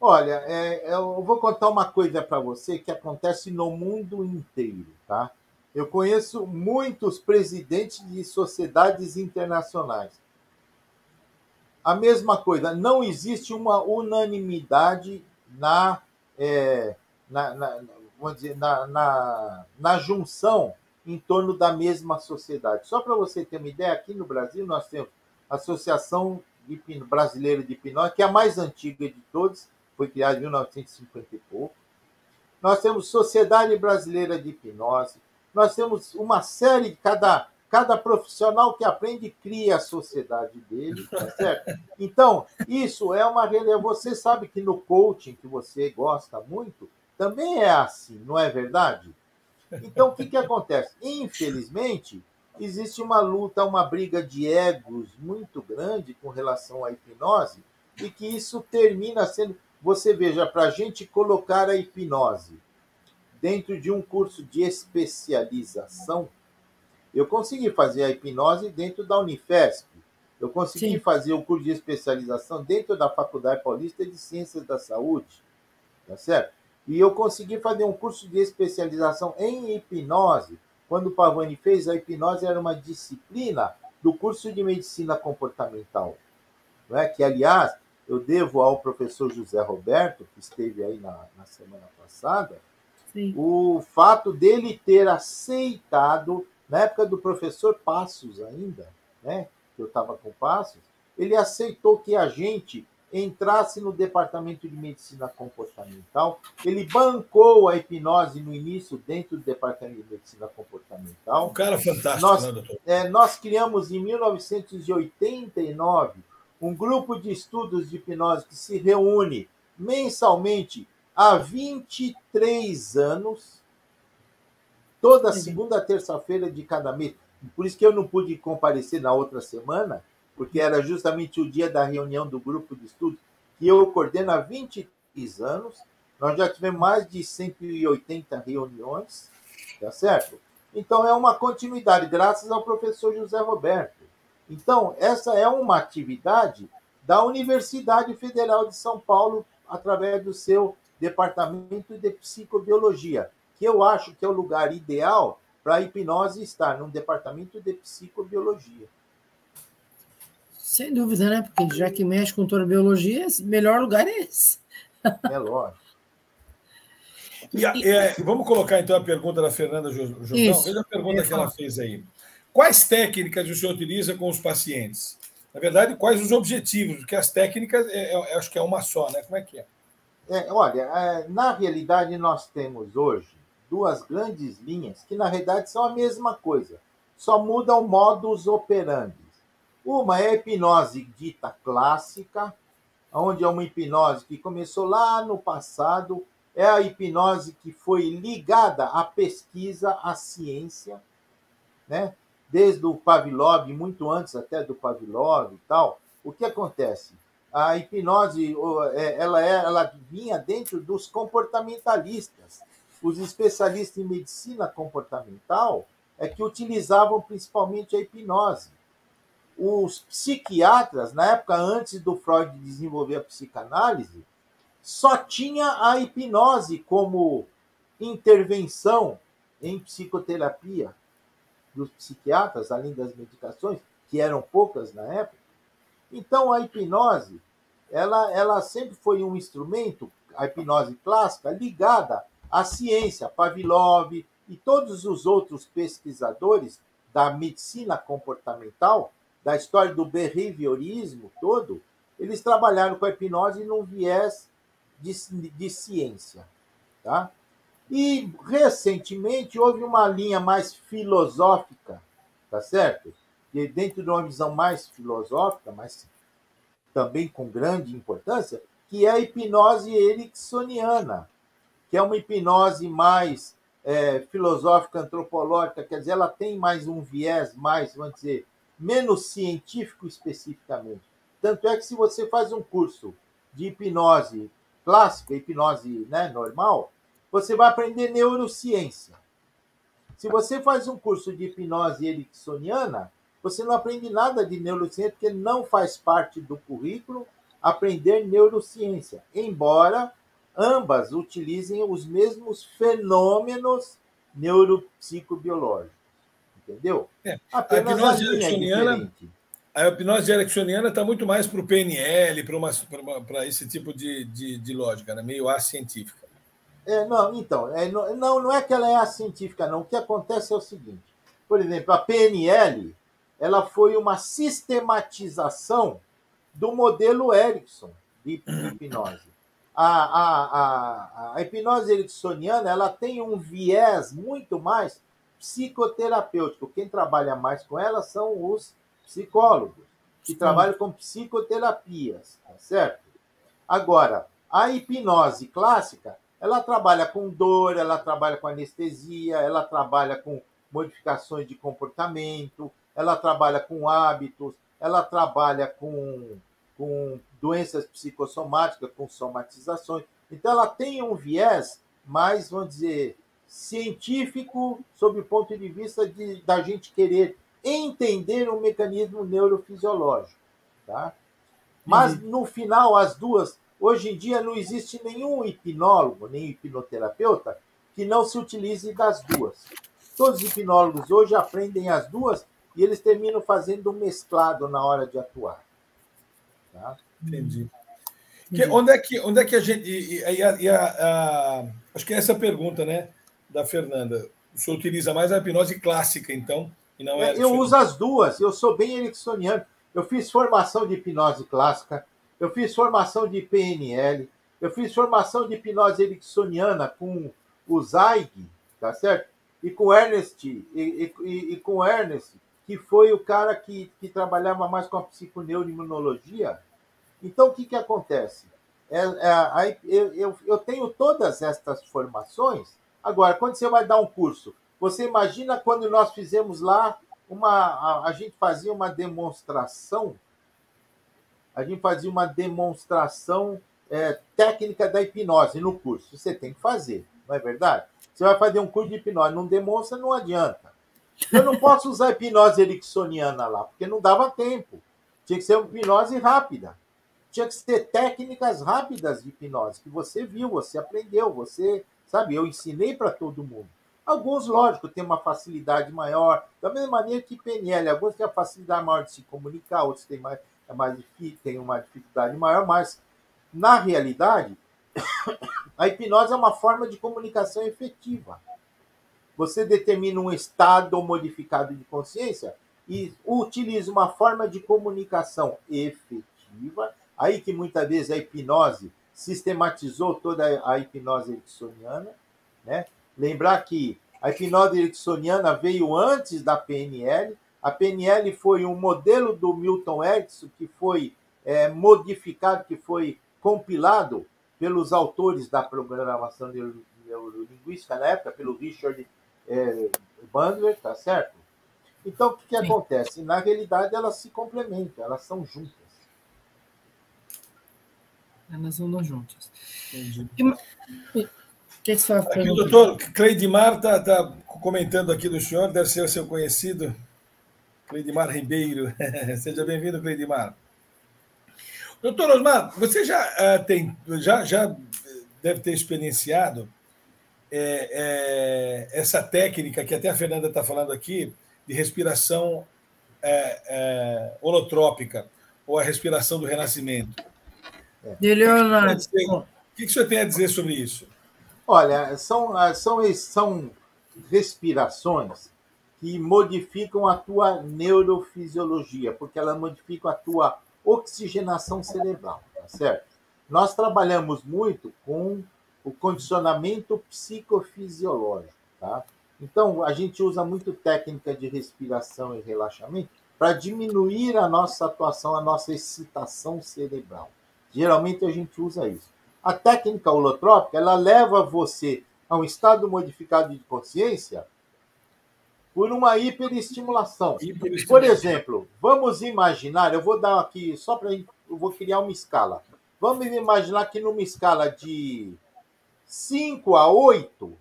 S3: Olha, eu vou contar uma coisa para você que acontece no mundo inteiro, tá? Eu conheço muitos presidentes de sociedades internacionais. A mesma coisa, não existe uma unanimidade é, vamos dizer, na junção em torno da mesma sociedade. Só para você ter uma ideia, aqui no Brasil nós temos a Associação Brasileira de Hipnose, que é a mais antiga de todas, foi criada em 1950 e pouco. Nós temos Sociedade Brasileira de Hipnose, nós temos uma série de cada profissional que aprende cria a sociedade dele, tá certo? Então, isso é uma realidade. Você sabe que no coaching, que você gosta muito, também é assim, não é verdade? Então, o que acontece? Infelizmente, existe uma luta, uma briga de egos muito grande com relação à hipnose, e que isso termina sendo. Você veja, para a gente colocar a hipnose dentro de um curso de especialização, eu consegui fazer a hipnose dentro da Unifesp. Eu consegui
S2: Sim.
S3: fazer o curso de especialização dentro da Faculdade Paulista de Ciências da Saúde, tá certo? E eu consegui fazer um curso de especialização em hipnose. Quando o Pavani fez, a hipnose era uma disciplina do curso de medicina comportamental, não é? Que, aliás, eu devo ao professor José Roberto, que esteve aí na semana passada,
S2: Sim.
S3: o fato dele ter aceitado, na época do professor Passos ainda, né, que eu estava com Passos, ele aceitou que a gente entrasse no departamento de medicina comportamental, ele bancou a hipnose no início dentro do departamento de medicina
S1: Um
S3: comportamental.
S1: cara fantástico, né, doutor?
S3: Nós criamos em 1989 um grupo de estudos de hipnose que se reúne mensalmente há 23 anos, toda segunda, terça-feira de cada mês. Por isso que eu não pude comparecer na outra semana, porque era justamente o dia da reunião do grupo de estudo, que eu coordeno há 23 anos. Nós já tivemos mais de 180 reuniões, tá certo? Então, é uma continuidade, graças ao professor José Roberto. Então, essa é uma atividade da Universidade Federal de São Paulo, através do seu departamento de psicobiologia, que eu acho que é o lugar ideal para a hipnose estar, num departamento de psicobiologia.
S2: Sem dúvida, né? Porque já que mexe com toda a biologia, o melhor lugar é esse.
S3: É lógico.
S1: Vamos colocar então a pergunta da Fernanda Jordão.
S2: Isso.
S1: Veja a pergunta que ela fez aí. Quais técnicas o senhor utiliza com os pacientes? Na verdade, quais os objetivos? Porque as técnicas, acho que é uma só, né? Como é que é?
S3: Olha, na realidade, nós temos hoje duas grandes linhas que, na realidade, são a mesma coisa, só muda o modus operandi. Uma é a hipnose dita clássica, onde é uma hipnose que começou lá no passado, é a hipnose que foi ligada à pesquisa, à ciência, né? Desde o Pavlov, muito antes até do Pavlov e tal. O que acontece? A hipnose ela vinha dentro dos comportamentalistas. Os especialistas em medicina comportamental é que utilizavam principalmente a hipnose. Os psiquiatras, na época antes do Freud desenvolver a psicanálise, só tinha a hipnose como intervenção em psicoterapia dos psiquiatras, além das medicações, que eram poucas na época. Então, a hipnose, ela sempre foi um instrumento, a hipnose clássica, ligada à ciência. Pavlov e todos os outros pesquisadores da medicina comportamental, da história do behaviorismo todo, eles trabalharam com a hipnose num viés de ciência. Tá? E, recentemente, houve uma linha mais filosófica, tá certo? E dentro de uma visão mais filosófica, mas também com grande importância, que é a hipnose ericksoniana, que é uma hipnose mais filosófica, antropológica, quer dizer, ela tem mais um viés mais, vamos dizer, menos científico especificamente. Tanto é que se você faz um curso de hipnose clássica, hipnose, né, normal, você vai aprender neurociência. Se você faz um curso de hipnose ericksoniana, você não aprende nada de neurociência, porque não faz parte do currículo aprender neurociência, embora ambas utilizem os mesmos fenômenos neuropsicobiológicos. Entendeu?
S1: Apenas a hipnose ericksoniana, a hipnose ericksoniana está muito mais para o PNL, para esse tipo de lógica, né? Meio acientífica.
S3: Não é que ela é acientífica, não. O que acontece é o seguinte. Por exemplo, a PNL, ela foi uma sistematização do modelo Erickson de hipnose. A hipnose ericksoniana, ela tem um viés muito mais psicoterapêutico. Quem trabalha mais com ela são os psicólogos, que trabalham com psicoterapias, tá certo? Agora, a hipnose clássica, ela trabalha com dor, ela trabalha com anestesia, ela trabalha com modificações de comportamento, ela trabalha com hábitos, ela trabalha com doenças psicossomáticas, com somatizações. Então, ela tem um viés mais, vamos dizer, científico, sob o ponto de vista da gente querer entender o mecanismo neurofisiológico. Tá? Mas, no final, as duas... Hoje em dia, não existe nenhum hipnólogo, nem hipnoterapeuta, que não se utilize das duas. Todos os hipnólogos hoje aprendem as duas e eles terminam fazendo um mesclado na hora de atuar. Tá?
S1: Entendi. Onde é que a gente... acho que é essa a pergunta, né, da Fernanda. O senhor utiliza mais a hipnose clássica, então, e não é...
S3: Eu uso as duas. Eu sou bem ericksoniano. Eu fiz formação de hipnose clássica, eu fiz formação de PNL, eu fiz formação de hipnose ericksoniana com o Zweig, tá certo? E com Ernest, com o Ernest, que foi o cara que trabalhava mais com a psiconeuroimunologia. Então, o que acontece? Eu tenho todas estas formações. Agora, quando você vai dar um curso, você imagina quando nós fizemos lá a gente fazia uma demonstração técnica da hipnose no curso. Você tem que fazer, não é verdade? Você vai fazer um curso de hipnose, não demonstra, não adianta. Eu não posso usar hipnose ericksoniana lá, porque não dava tempo. Tinha que ser uma hipnose rápida. Tinha que ser técnicas rápidas de hipnose, que você viu, você aprendeu, você, sabe, eu ensinei para todo mundo. Alguns, lógico, têm uma facilidade maior, da mesma maneira que PNL. Alguns têm a facilidade maior de se comunicar, outros têm uma dificuldade maior, mas, na realidade, a hipnose é uma forma de comunicação efetiva. Você determina um estado modificado de consciência e utiliza uma forma de comunicação efetiva, aí que muitas vezes a hipnose sistematizou toda a hipnose ericksoniana, né? Lembrar que a hipnose ericksoniana veio antes da PNL. A PNL foi um modelo do Milton Erickson que foi modificado, que foi compilado pelos autores da programação neurolinguística na época, pelo Richard Bandler, tá certo? Então, o que acontece? Na realidade, elas se complementam, elas são juntas.
S2: Elas andam juntas.
S1: Entendi.
S2: Que você vai
S1: aqui o doutor Cleidimar está comentando aqui do senhor, deve ser o seu conhecido, Cleidimar Ribeiro. Seja bem-vindo, Cleidimar. Doutor Osmar, você já deve ter experienciado essa técnica que até a Fernanda está falando aqui, de respiração holotrópica, ou a respiração do renascimento.
S2: De Leonardo.
S1: O que o senhor tem a dizer sobre isso?
S3: Olha, são respirações que modificam a tua neurofisiologia, porque elas modificam a tua oxigenação cerebral, tá certo? Nós trabalhamos muito com o condicionamento psicofisiológico, tá? Então, a gente usa muito técnica de respiração e relaxamento para diminuir a nossa atuação, a nossa excitação cerebral. Geralmente, a gente usa isso. A técnica holotrópica, ela leva você a um estado modificado de consciência por uma hiperestimulação. Por exemplo, vamos imaginar, eu vou dar aqui, eu vou criar uma escala. Vamos imaginar que numa escala de 5 a 8,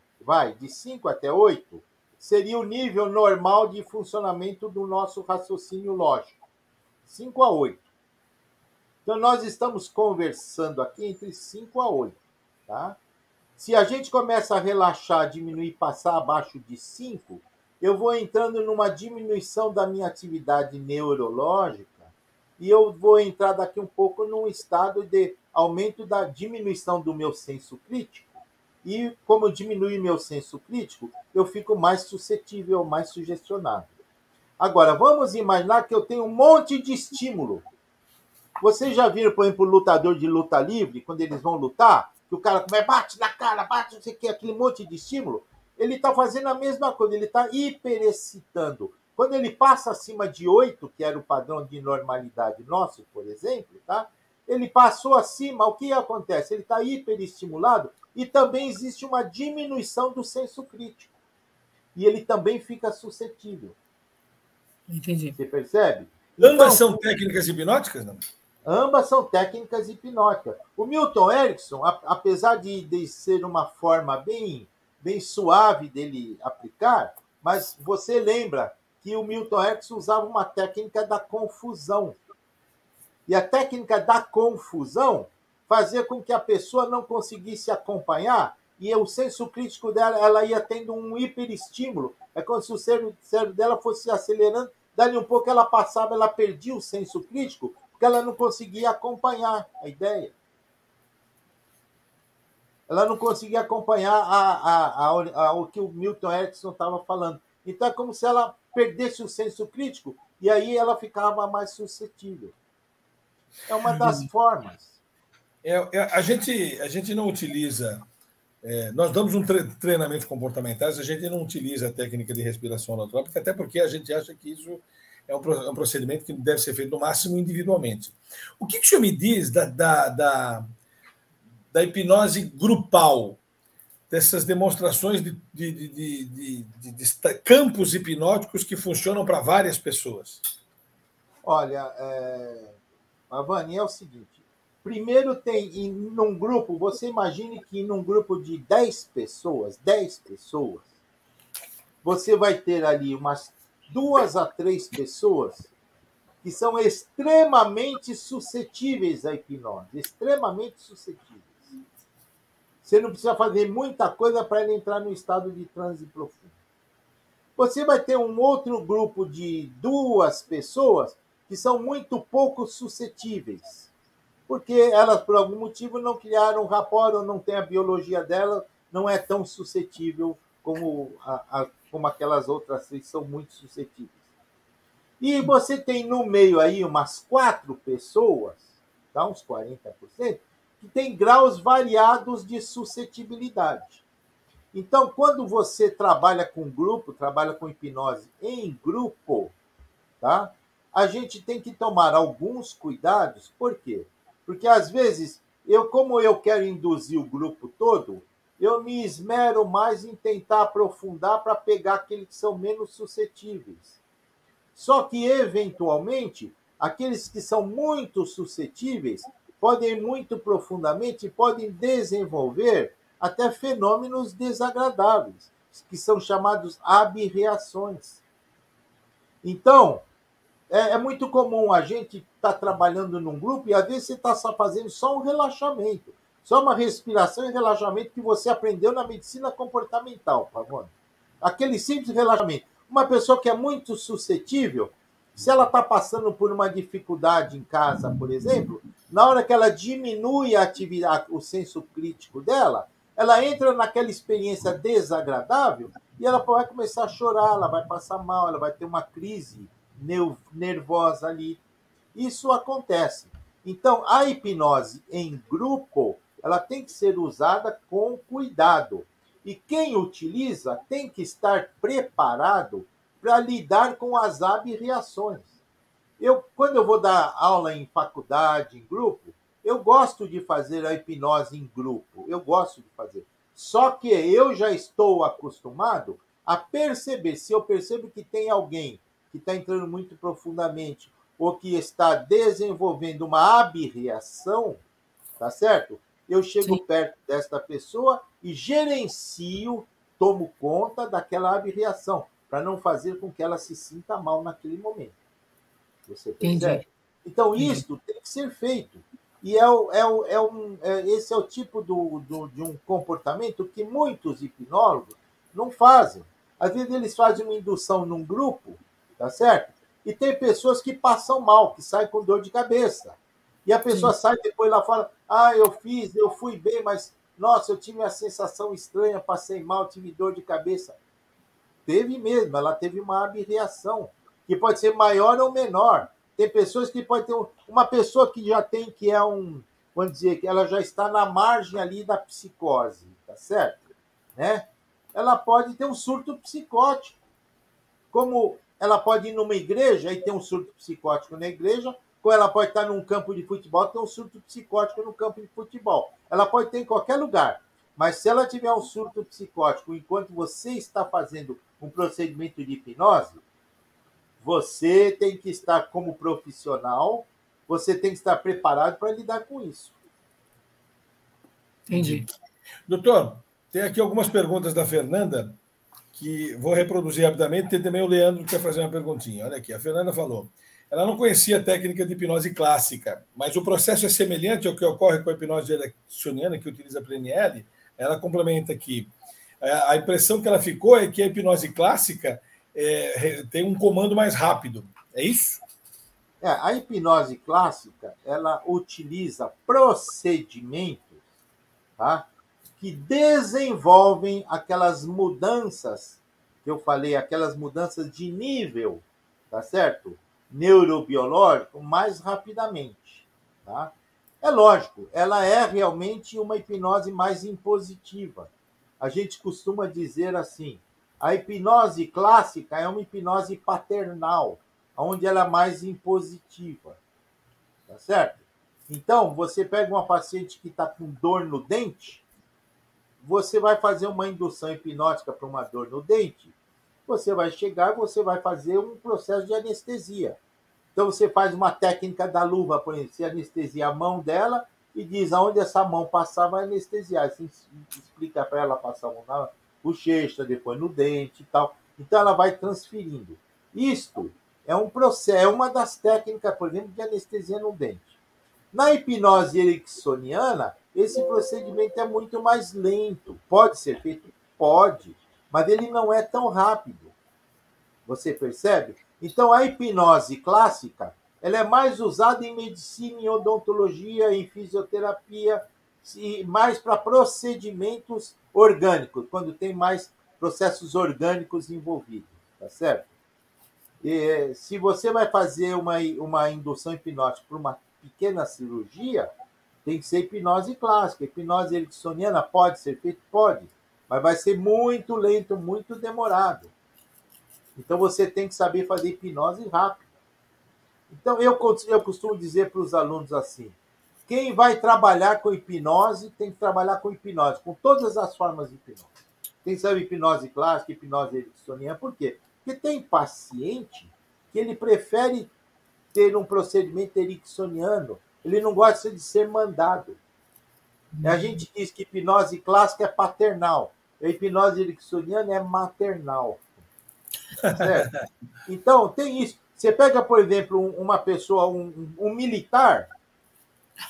S3: de 5 até 8, seria o nível normal de funcionamento do nosso raciocínio lógico. 5 a 8. Então, nós estamos conversando aqui entre 5 a 8. Tá? Se a gente começa a relaxar, diminuir, passar abaixo de 5, eu vou entrando numa diminuição da minha atividade neurológica e eu vou entrar daqui um pouco num estado de aumento da diminuição do meu senso crítico. E como diminui meu senso crítico, eu fico mais suscetível, mais sugestionado. Agora, vamos imaginar que eu tenho um monte de estímulo. Vocês já viram, por exemplo, o lutador de luta livre, quando eles vão lutar, que o cara bate na cara, bate, não sei o que, aquele monte de estímulo? Ele está fazendo a mesma coisa, ele está hiperexcitando. Quando ele passa acima de 8, que era o padrão de normalidade nosso, por exemplo, tá? Ele passou acima, o que acontece? Ele está hiperestimulado e também existe uma diminuição do senso crítico. E ele também fica suscetível.
S2: Entendi.
S3: Você percebe?
S1: Ambas são técnicas hipnóticas, não?
S3: Ambas são técnicas hipnóticas. O Milton Erickson, apesar de ser uma forma bem suave dele aplicar, mas você lembra que o Milton Erickson usava uma técnica da confusão. E a técnica da confusão fazia com que a pessoa não conseguisse acompanhar e o senso crítico dela, ela ia tendo um hiperestímulo. É como se o cérebro dela fosse acelerando, dali um pouco ela passava, ela perdia o senso crítico, porque ela não conseguia acompanhar a ideia. Ela não conseguia acompanhar o que o Milton Erickson estava falando. Então, é como se ela perdesse o senso crítico e aí ela ficava mais suscetível. É uma das formas.
S1: A gente não utiliza... nós damos um treinamento comportamental, a gente não utiliza a técnica de respiração holotrópica, até porque a gente acha que isso é um procedimento que deve ser feito no máximo individualmente. O que o senhor me diz da hipnose grupal, dessas demonstrações de campos hipnóticos que funcionam para várias pessoas?
S3: Olha, Avani, é o seguinte. Primeiro tem, num grupo, você imagine que num grupo de 10 pessoas, você vai ter ali umas 2 a 3 pessoas que são extremamente suscetíveis à hipnose, extremamente suscetíveis. Você não precisa fazer muita coisa para ele entrar no estado de transe profundo. Você vai ter um outro grupo de 2 pessoas que são muito pouco suscetíveis, porque elas, por algum motivo, não criaram rapport ou não tem a biologia dela, não é tão suscetível como aquelas outras 3 são muito suscetíveis. E você tem no meio aí umas 4 pessoas, tá? Uns 40%, que tem graus variados de suscetibilidade. Então, quando você trabalha com grupo, trabalha com hipnose em grupo, tá? A gente tem que tomar alguns cuidados. Por quê? Porque, às vezes, como eu quero induzir o grupo todo, eu me esmero mais em tentar aprofundar para pegar aqueles que são menos suscetíveis. Só que, eventualmente, aqueles que são muito suscetíveis podem ir muito profundamente, podem desenvolver até fenômenos desagradáveis, que são chamados abreações. Então, é muito comum a gente estar trabalhando num grupo e às vezes você está fazendo só um relaxamento, só uma respiração e relaxamento que você aprendeu na medicina comportamental, Pavone. Aquele simples relaxamento. Uma pessoa que é muito suscetível, Se ela está passando por uma dificuldade em casa, por exemplo, na hora que ela diminui a atividade, o senso crítico dela, ela entra naquela experiência desagradável e ela vai começar a chorar, ela vai passar mal, ela vai ter uma crise nervosa ali. Isso acontece. Então, a hipnose em grupo, ela tem que ser usada com cuidado. E quem utiliza tem que estar preparado para lidar com as abreações. Quando eu vou dar aula em faculdade, em grupo, eu gosto de fazer a hipnose em grupo. Eu gosto de fazer. Só que eu já estou acostumado a perceber. Se eu percebo que tem alguém que está entrando muito profundamente ou que está desenvolvendo uma abreação, tá certo? Eu chego
S2: Sim.
S3: perto desta pessoa e gerencio, tomo conta daquela abreação, para não fazer com que ela se sinta mal naquele momento. Você percebe?
S2: Entendi.
S3: Então,
S2: Entendi.
S3: isto tem que ser feito. E esse é o tipo de um comportamento que muitos hipnólogos não fazem. Às vezes eles fazem uma indução num grupo, tá certo? E tem pessoas que passam mal, que saem com dor de cabeça. E a pessoa
S2: Sim.
S3: sai depois lá fala: ah, eu fiz, eu fui bem, mas nossa, eu tive uma sensação estranha, passei mal, tive dor de cabeça. Teve mesmo, ela teve uma abreação, que pode ser maior ou menor. Tem pessoas que pode ter uma pessoa que já tem, que é vamos dizer, que ela já está na margem ali da psicose, tá certo? Né? Ela pode ter um surto psicótico. Como ela pode ir numa igreja e ter um surto psicótico na igreja, ou ela pode estar num campo de futebol e ter um surto psicótico no campo de futebol. Ela pode ter em qualquer lugar. Mas se ela tiver um surto psicótico enquanto você está fazendo um procedimento de hipnose, você tem que estar como profissional, você tem que estar preparado para lidar com isso.
S2: Entendi.
S1: Doutor, tem aqui algumas perguntas da Fernanda, que vou reproduzir rapidamente. Tem também o Leandro que quer fazer uma perguntinha. Olha aqui, a Fernanda falou. Ela não conhecia a técnica de hipnose clássica, mas o processo é semelhante ao que ocorre com a hipnose ericksoniana, que utiliza a PNL. Ela complementa aqui. A impressão que ela ficou é que a hipnose clássica tem um comando mais rápido. É isso?
S3: A hipnose clássica, ela utiliza procedimentos, tá, que desenvolvem aquelas mudanças que eu falei, aquelas mudanças de nível, tá certo? Neurobiológico, mais rapidamente, tá? É lógico, ela é realmente uma hipnose mais impositiva. A gente costuma dizer assim, a hipnose clássica é uma hipnose paternal, onde ela é mais impositiva, tá certo? Então, você pega uma paciente que está com dor no dente, você vai fazer uma indução hipnótica para uma dor no dente, você vai chegar, você vai fazer um processo de anestesia. Então, você faz uma técnica da luva, por exemplo, você anestesia a mão dela e diz aonde essa mão passar, vai anestesiar. Você explica para ela passar a mão na bochecha, depois no dente e tal. Então, ela vai transferindo. Isto é um processo, é uma das técnicas, por exemplo, de anestesia no dente. Na hipnose ericksoniana, esse procedimento é muito mais lento. Pode ser feito? Pode, mas ele não é tão rápido. Você percebe? Então, a hipnose clássica, ela é mais usada em medicina, em odontologia, em fisioterapia, e mais para procedimentos orgânicos, quando tem mais processos orgânicos envolvidos, tá certo? E, se você vai fazer uma indução hipnótica para uma pequena cirurgia, tem que ser hipnose clássica. Hipnose ericksoniana pode ser feito? Pode, mas vai ser muito lento, muito demorado. Então, você tem que saber fazer hipnose rápida. Então, eu costumo dizer para os alunos assim, quem vai trabalhar com hipnose, tem que trabalhar com hipnose, com todas as formas de hipnose. Quem sabe hipnose clássica, hipnose ericksoniana, por quê? Porque tem paciente que ele prefere ter um procedimento ericksoniano, ele não gosta de ser mandado. A gente diz que hipnose clássica é paternal, a hipnose ericksoniana é maternal. Certo? Então, tem isso. Você pega, por exemplo, uma pessoa, um militar,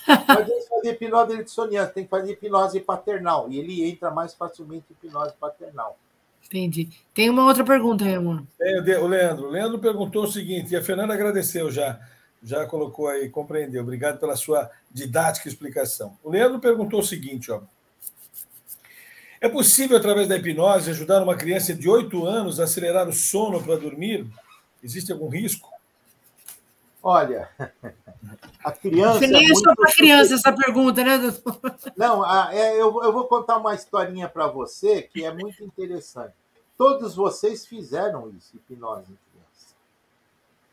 S3: não adianta fazer hipnose ericksoniana, tem que fazer hipnose paternal, e ele entra mais facilmente em hipnose paternal.
S2: Entendi. Tem uma outra pergunta aí, amor.
S1: O Leandro. O Leandro perguntou o seguinte, e a Fernanda agradeceu já colocou aí, compreendeu. Obrigado pela sua didática explicação. O Leandro perguntou o seguinte, ó. É possível, através da hipnose, ajudar uma criança de 8 anos a acelerar o sono para dormir? Existe algum risco?
S3: Olha, a criança.
S2: Você nem é só para criança essa pergunta, né, doutor?
S3: Não, eu vou contar uma historinha para você que é muito interessante. Todos vocês fizeram isso, hipnose em criança.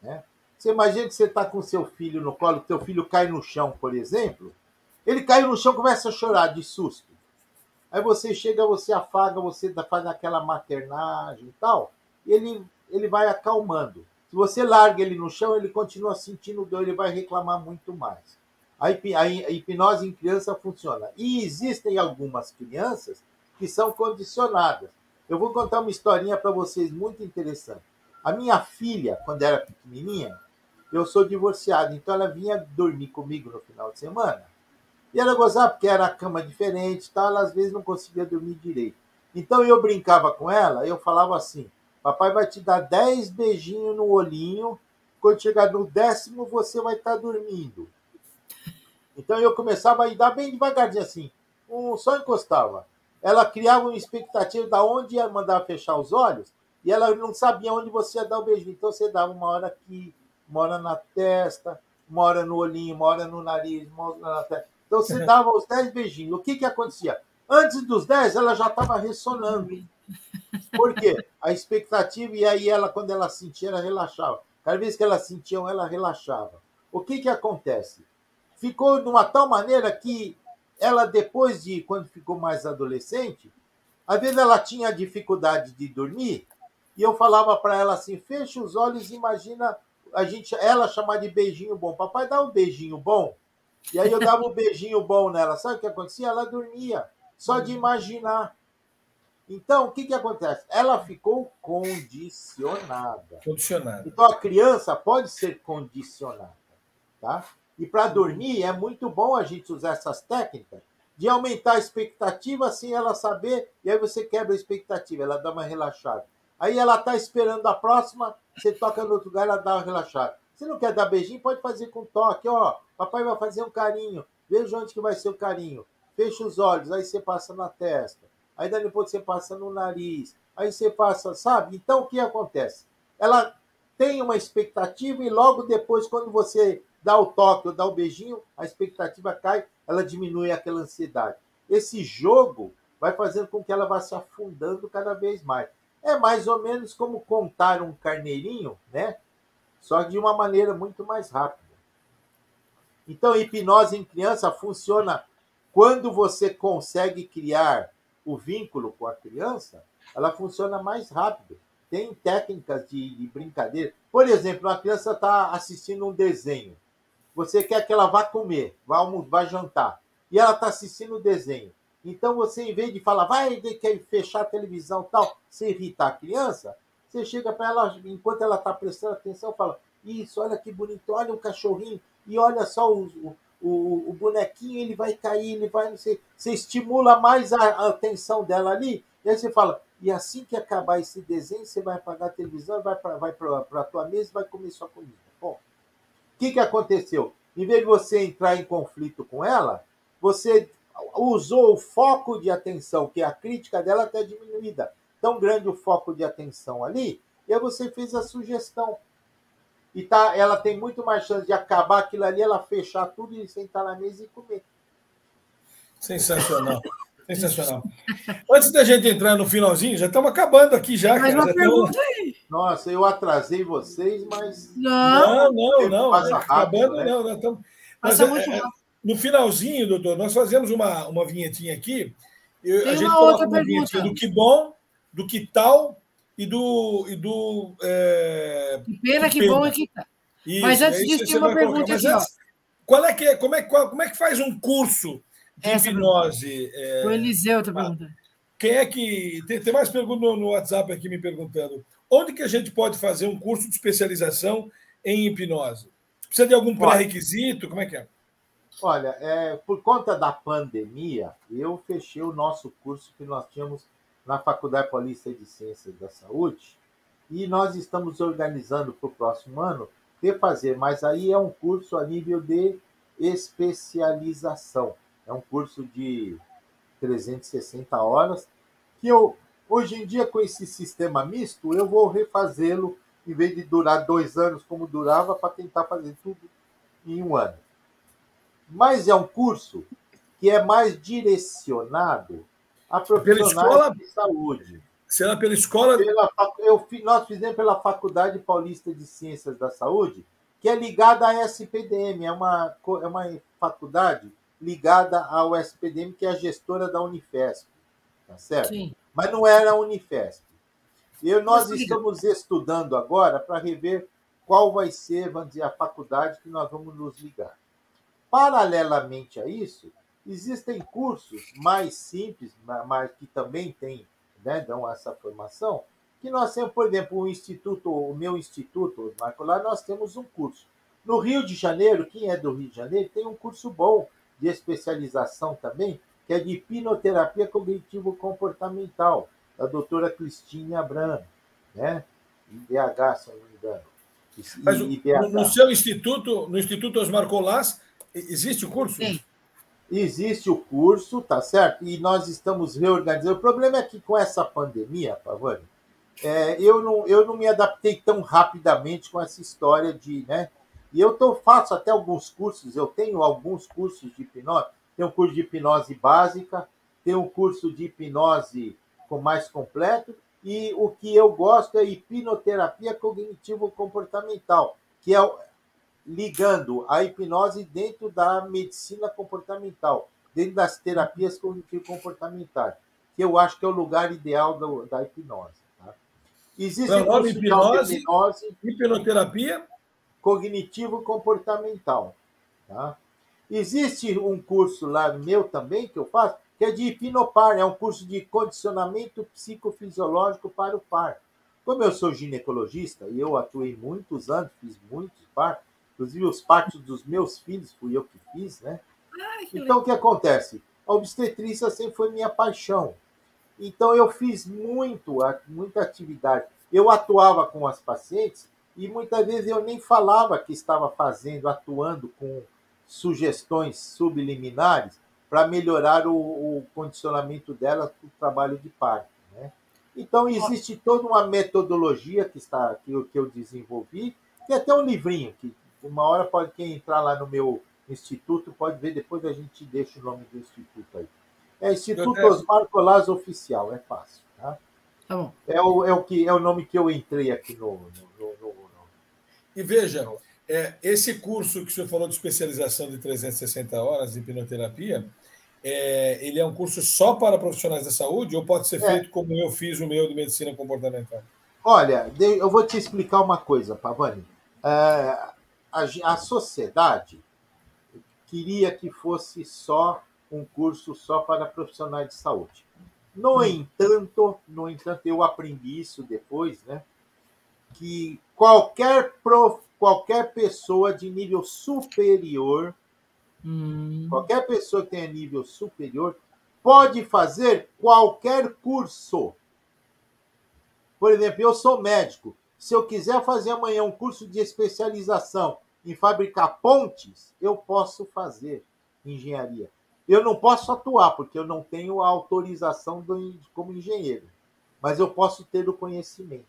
S3: Né? Você imagina que você está com seu filho no colo, seu filho cai no chão, por exemplo. Ele caiu no chão e começa a chorar de susto. Aí você chega, você afaga, você faz aquela maternagem e tal, e ele vai acalmando. Se você larga ele no chão, ele continua sentindo dor, ele vai reclamar muito mais. A hipnose em criança funciona. E existem algumas crianças que são condicionadas. Eu vou contar uma historinha para vocês muito interessante. A minha filha, quando era pequenininha, eu sou divorciado, então ela vinha dormir comigo no final de semana. E ela gozava porque era a cama diferente, tal, ela às vezes não conseguia dormir direito. Então eu brincava com ela, eu falava assim: papai vai te dar 10 beijinhos no olhinho, quando chegar no 10º você vai estar dormindo. Então eu começava a ir dar bem devagarzinho assim, só encostava. Ela criava uma expectativa de onde ia mandar fechar os olhos, e ela não sabia onde você ia dar o beijinho. Então você dava uma hora aqui, uma hora na testa, uma hora no olhinho, uma hora no nariz, uma hora na testa. Então você dava os 10 beijinhos. O que acontecia? Antes dos 10, ela já estava ressonando. Por quê? A expectativa, e aí ela, quando ela sentia, ela relaxava. Cada vez que ela sentia, ela relaxava. O que acontece? Ficou de uma tal maneira que ela, depois de, quando ficou mais adolescente, às vezes ela tinha dificuldade de dormir, e eu falava para ela assim: fecha os olhos e imagina ela chamar de beijinho bom. Papai, dá um beijinho bom. E aí eu dava um beijinho bom nela. Sabe o que acontecia? Ela dormia, só de imaginar. Então, o que acontece? Ela ficou condicionada. Então, a criança pode ser condicionada. Tá? E para dormir, é muito bom a gente usar essas técnicas de aumentar a expectativa sem ela saber, e aí você quebra a expectativa, ela dá uma relaxada. Aí ela está esperando a próxima, você toca no outro lugar, ela dá uma relaxada. Você não quer dar beijinho? Pode fazer com toque. Ó, papai vai fazer um carinho. Veja onde que vai ser o carinho. Fecha os olhos, aí você passa na testa. Aí depois você passa no nariz. Aí você passa, sabe? Então, o que acontece? Ela tem uma expectativa e logo depois, quando você dá o toque ou dá o beijinho, a expectativa cai, ela diminui aquela ansiedade. Esse jogo vai fazendo com que ela vá se afundando cada vez mais. É mais ou menos como contar um carneirinho, né? Só de uma maneira muito mais rápida. Então, a hipnose em criança funciona quando você consegue criar o vínculo com a criança, ela funciona mais rápido. Tem técnicas de brincadeira. Por exemplo, uma criança está assistindo um desenho. Você quer que ela vá comer, vá jantar. E ela está assistindo o desenho. Então, você, em vez de falar, vai quer fechar a televisão e tal, sem irritar a criança, você chega para ela, enquanto ela está prestando atenção, fala: isso, olha que bonito, olha o cachorrinho, e olha só o bonequinho, ele vai cair, ele vai, não sei. Você estimula mais a atenção dela ali, e aí você fala: e assim que acabar esse desenho, você vai apagar a televisão, vai para a tua mesa e vai comer sua comida. Bom, o que aconteceu? Em vez de você entrar em conflito com ela, você usou o foco de atenção, que a crítica dela está diminuída. Tão grande o foco de atenção ali, e aí você fez a sugestão. E ela tem muito mais chance de acabar aquilo ali, ela fechar tudo e sentar na mesa e comer.
S1: Sensacional. Sensacional. Antes da gente entrar no finalzinho, já estamos acabando aqui já.
S2: Mais uma pergunta aí.
S3: Nossa, eu atrasei vocês, mas...
S1: Não.
S3: Passa rápido,
S1: acabando,
S3: né?
S1: não.
S2: Passa muito rápido.
S1: No finalzinho, doutor, nós fazemos uma vinhetinha aqui.
S2: Tem uma outra pergunta.
S1: Do que bom, do que tal e do
S2: que pena, que bom e que tal. Mas antes disso, tem uma pergunta aqui.
S1: Como é que faz um curso de hipnose?
S2: O Eliseu está perguntando.
S1: Quem é que... Tem mais perguntas no WhatsApp aqui me perguntando. Onde que a gente pode fazer um curso de especialização em hipnose? Precisa de algum pré-requisito? Como é que é?
S3: Olha, por conta da pandemia, eu fechei o nosso curso que nós tínhamos na Faculdade Paulista de Ciências da Saúde, e nós estamos organizando para o próximo ano refazer, mas aí é um curso a nível de especialização. É um curso de 360 horas, que eu, hoje em dia, com esse sistema misto, eu vou refazê-lo, em vez de durar 2 anos como durava, para tentar fazer tudo em 1 ano. Mas é um curso que é mais direcionado a
S1: Pela
S3: profissionais
S1: escola,
S3: de saúde.
S1: será pela escola.
S3: Nós fizemos pela Faculdade Paulista de Ciências da Saúde, que é ligada à SPDM, é uma faculdade ligada ao SPDM, que é a gestora da Unifesp, tá certo?
S2: Sim.
S3: Mas não era a Unifesp. Nós estamos estudando agora para rever qual vai ser, vamos dizer, a faculdade que nós vamos nos ligar. Paralelamente a isso, existem cursos mais simples, mas que também têm, né, dão essa formação, que nós temos, por exemplo, o meu instituto, Marco, nós temos um curso. No Rio de Janeiro, quem é do Rio de Janeiro, tem um curso bom de especialização também, que é de hipnoterapia cognitivo-comportamental, da doutora Cristine Abramo, né? IBH, se eu não me engano.
S1: Mas no seu instituto, no Instituto Osmar Colás, existe o curso?
S2: Sim.
S3: Existe o curso, tá certo? E nós estamos reorganizando. O problema é que com essa pandemia, Pavani, eu não me adaptei tão rapidamente com essa história de, né? E faço até alguns cursos, eu tenho alguns cursos de hipnose, tem um curso de hipnose básica, tem um curso de hipnose mais completo, e o que eu gosto é hipnoterapia cognitivo-comportamental, que é ligando a hipnose dentro da medicina comportamental, dentro das terapias cognitivo-comportamentais, que eu acho que é o lugar ideal da hipnose. Tá? Existe
S1: o nome
S3: curso de auto-hipnose,
S1: hipnoterapia
S3: cognitivo-comportamental. Tá? Existe um curso lá meu também, que eu faço, que é de hipnopar, é um curso de condicionamento psicofisiológico para o par. Como eu sou ginecologista e eu atuei muitos anos, fiz muitos partos, inclusive os partos dos meus filhos fui eu que fiz, né? Então, o que acontece? A obstetrícia sempre foi minha paixão. Então, eu fiz muita atividade. Eu atuava com as pacientes e muitas vezes eu nem falava que estava atuando com sugestões subliminares para melhorar o condicionamento delas para o trabalho de parto, né? Então, existe toda uma metodologia que eu desenvolvi, e até um livrinho, que uma hora quem entrar lá no meu instituto pode ver, depois a gente deixa o nome do instituto aí. É Instituto Osmar Colás Oficial, é fácil. Tá?
S2: Tá bom.
S3: É o nome que eu entrei aqui no.
S1: E veja, esse curso que o senhor falou de especialização de 360 horas de hipnoterapia, ele é um curso só para profissionais da saúde ou pode ser feito como eu fiz o meu de medicina comportamental?
S3: Olha, eu vou te explicar uma coisa, Pavani. A sociedade queria que fosse só um curso só para profissionais de saúde. No entanto, eu aprendi isso depois, né? Que qualquer pessoa de nível superior, qualquer pessoa que tenha nível superior, pode fazer qualquer curso. Por exemplo, eu sou médico. Se eu quiser fazer amanhã um curso de especialização em fabricar pontes, eu posso fazer engenharia. Eu não posso atuar, porque eu não tenho a autorização como engenheiro. Mas eu posso ter o conhecimento.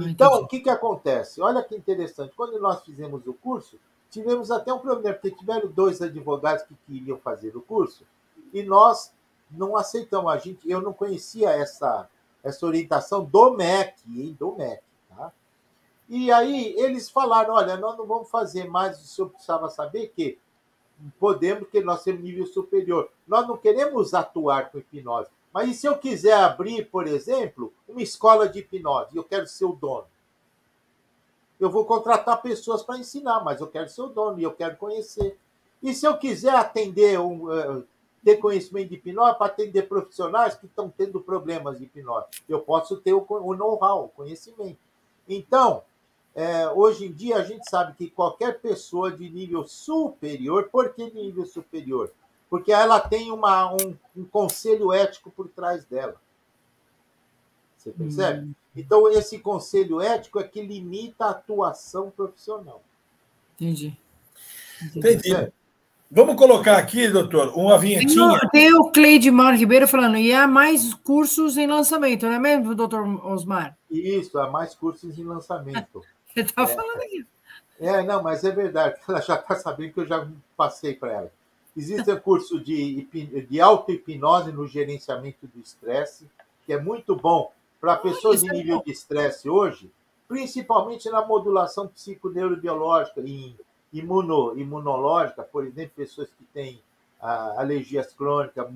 S3: Então, entendi. O que acontece? Olha que interessante. Quando nós fizemos o curso, tivemos até um problema, porque tiveram 2 advogados que queriam fazer o curso e nós não aceitamos. Eu não conhecia essa orientação do MEC, do MEC. Tá? E aí eles falaram, olha, nós não vamos fazer mais, o senhor precisava saber que podemos, porque nós temos nível superior. Nós não queremos atuar com hipnose. Mas e se eu quiser abrir, por exemplo, uma escola de hipnose e eu quero ser o dono? Eu vou contratar pessoas para ensinar, mas eu quero ser o dono e eu quero conhecer. E se eu quiser ter conhecimento de hipnose para atender profissionais que estão tendo problemas de hipnose, eu posso ter o know-how, o conhecimento. Então, hoje em dia, a gente sabe que qualquer pessoa de nível superior, por que nível superior? Porque ela tem um conselho ético por trás dela. Você percebe? Então, esse conselho ético é que limita a atuação profissional.
S2: Entendi.
S1: Entendi. Vamos colocar aqui, doutor, uma vinhetinha.
S2: Tem o Cleidmar Ribeiro falando, e há mais cursos em lançamento, não é mesmo, doutor Osmar?
S3: Isso, há mais cursos em lançamento.
S2: Ele estava falando aqui.
S3: Não, mas é verdade, ela já está sabendo que eu já passei para ela. Existe um curso de auto-hipnose no gerenciamento do estresse, que é muito bom para pessoas em nível de estresse hoje, principalmente na modulação psiconeurobiológica e imunológica, por exemplo, pessoas que têm alergias crônicas,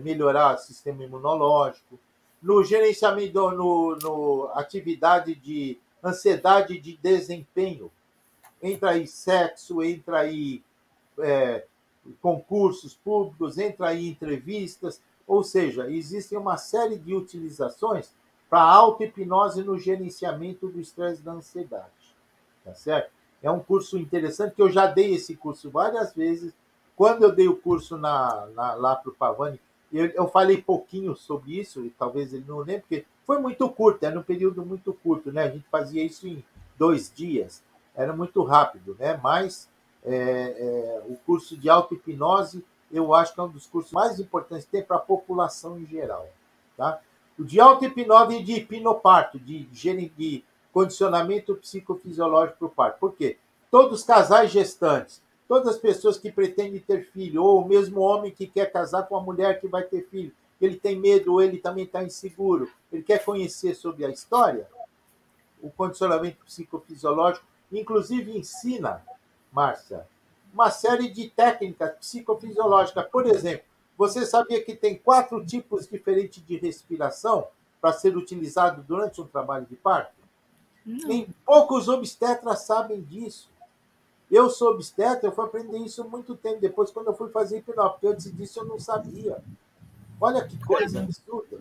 S3: melhorar o sistema imunológico, no gerenciamento, no atividade de ansiedade de desempenho. Entra aí sexo, entra aí concursos públicos, entra aí entrevistas, ou seja, existem uma série de utilizações para auto-hipnose no gerenciamento do estresse e da ansiedade. Tá certo? É um curso interessante, que eu já dei esse curso várias vezes. Quando eu dei o curso lá para o Pavani, eu falei pouquinho sobre isso, e talvez ele não lembre, porque foi muito curto, era um período muito curto, né? A gente fazia isso em 2 dias, era muito rápido, né? Mas o curso de auto-hipnose, eu acho que é um dos cursos mais importantes que tem para a população em geral. Tá? O de auto-hipnose e de hipnoparto, de condicionamento psicofisiológico para o parto. Por quê? Todos os casais gestantes, todas as pessoas que pretendem ter filho, ou o mesmo homem que quer casar com a mulher que vai ter filho, ele tem medo, ou ele também está inseguro, ele quer conhecer sobre a história, o condicionamento psicofisiológico, inclusive ensina, Márcia, uma série de técnicas psicofisiológicas. Por exemplo, você sabia que tem 4 tipos diferentes de respiração para ser utilizado durante um trabalho de parto? Nem poucos obstetras sabem disso. Eu sou obstetra, eu fui aprender isso há muito tempo depois, quando eu fui fazer hipnose, porque antes disso eu não sabia. Olha que coisa absurda.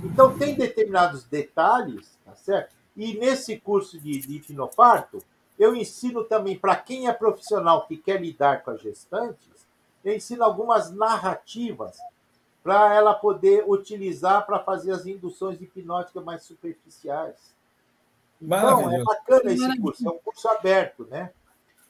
S3: Então, tem determinados detalhes, tá certo? E nesse curso de hipnoparto, eu ensino também, para quem é profissional que quer lidar com as gestantes, eu ensino algumas narrativas para ela poder utilizar para fazer as induções hipnóticas mais superficiais. Então, é bacana esse curso, é um curso aberto, né?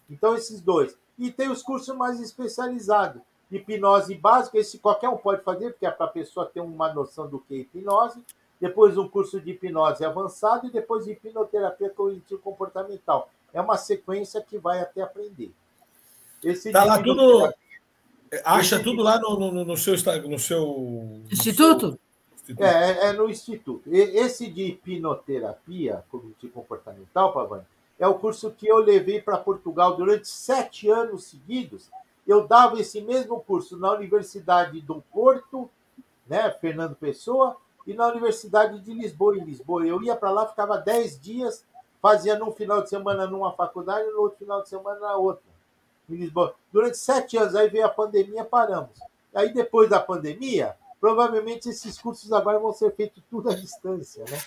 S3: Então, esses 2. E tem os cursos mais especializados. Hipnose básica, esse qualquer um pode fazer, porque é para a pessoa ter uma noção do que é hipnose. Depois, um curso de hipnose avançado e depois hipnoterapia cognitivo-comportamental. É uma sequência que vai até aprender.
S1: Está lá tudo. Acha tudo lá no seu
S2: Instituto?
S3: No Instituto. Esse de hipnoterapia cognitivo-comportamental, Pavani, é o curso que eu levei para Portugal durante 7 anos seguidos. Eu dava esse mesmo curso na Universidade do Porto, né, Fernando Pessoa, e na Universidade de Lisboa, em Lisboa. Eu ia para lá, ficava 10 dias, fazia num final de semana numa faculdade e no outro final de semana na outra, em Lisboa. Durante 7 anos, aí veio a pandemia, paramos. Aí, depois da pandemia, provavelmente esses cursos agora vão ser feitos tudo à distância, né?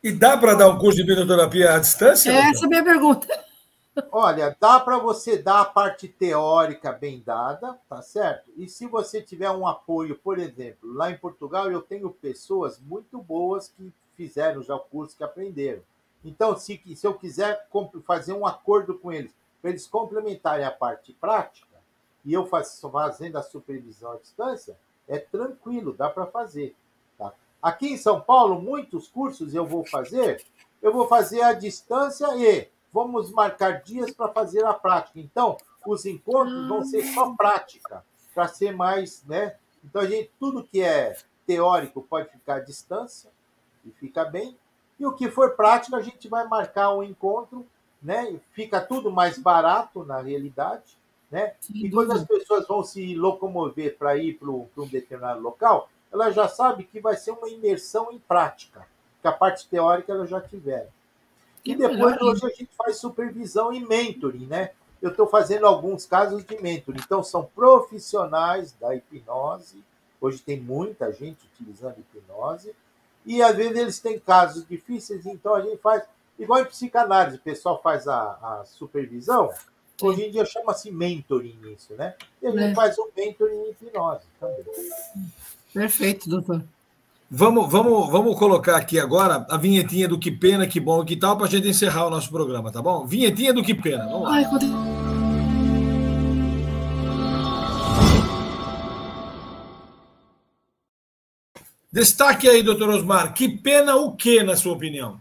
S1: E dá para dar um curso de hipnoterapia à distância?
S2: Essa é a minha pergunta.
S3: Olha, dá para você dar a parte teórica bem dada, tá certo? E se você tiver um apoio, por exemplo, lá em Portugal eu tenho pessoas muito boas que fizeram já o curso, que aprenderam. Então, se eu quiser fazer um acordo com eles, para eles complementarem a parte prática, e eu fazendo a supervisão à distância, é tranquilo, dá para fazer. Tá? Aqui em São Paulo, muitos cursos eu vou fazer à distância e vamos marcar dias para fazer a prática. Então, os encontros vão ser só prática, para ser mais, né? Então, tudo que é teórico pode ficar à distância e fica bem. E o que for prática, a gente vai marcar um encontro, né? Fica tudo mais barato na realidade, né? E quando as pessoas vão se locomover para ir para um determinado local, elas já sabem que vai ser uma imersão em prática, que a parte teórica elas já tiveram. E depois, hoje, a gente faz supervisão e mentoring, né? Eu estou fazendo alguns casos de mentoring. Então, são profissionais da hipnose. Hoje tem muita gente utilizando hipnose. E, às vezes, eles têm casos difíceis. Então, a gente faz... Igual em psicanálise, o pessoal faz a supervisão. Sim. Hoje em dia chama-se mentoring isso, né? E a gente faz o mentoring em hipnose também.
S2: Perfeito, doutor.
S1: Vamos colocar aqui agora a vinhetinha do Que Pena, Que Bom, Que Tal, para a gente encerrar o nosso programa, tá bom? Vinhetinha do Que Pena, vamos lá.
S2: Ai,
S1: Destaque aí, doutor Osmar, que pena o quê, na sua opinião?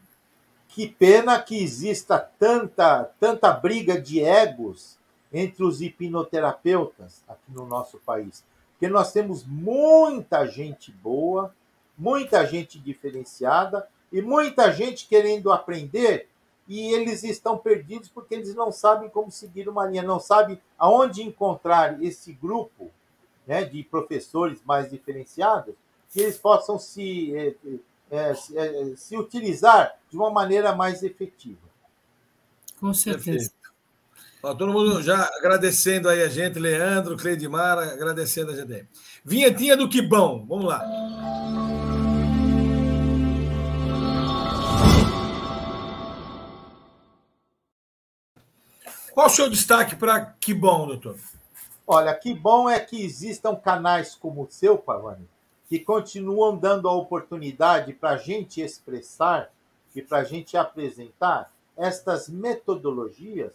S3: Que pena que exista tanta briga de egos entre os hipnoterapeutas aqui no nosso país. Porque nós temos muita gente boa, muita gente diferenciada e muita gente querendo aprender, e eles estão perdidos porque eles não sabem como seguir uma linha, não sabem aonde encontrar esse grupo, né, de professores mais diferenciados, que eles possam se utilizar de uma maneira mais efetiva.
S2: Com certeza.
S1: Ó, todo mundo já agradecendo aí a gente, Leandro, Cleidmar, agradecendo a gente. Vinhetinha do Que Bom, vamos lá. Qual o seu destaque para Que Bom, doutor?
S3: Olha, que bom é que existam canais como o seu, Pavani, que continuam dando a oportunidade para a gente expressar e para a gente apresentar estas metodologias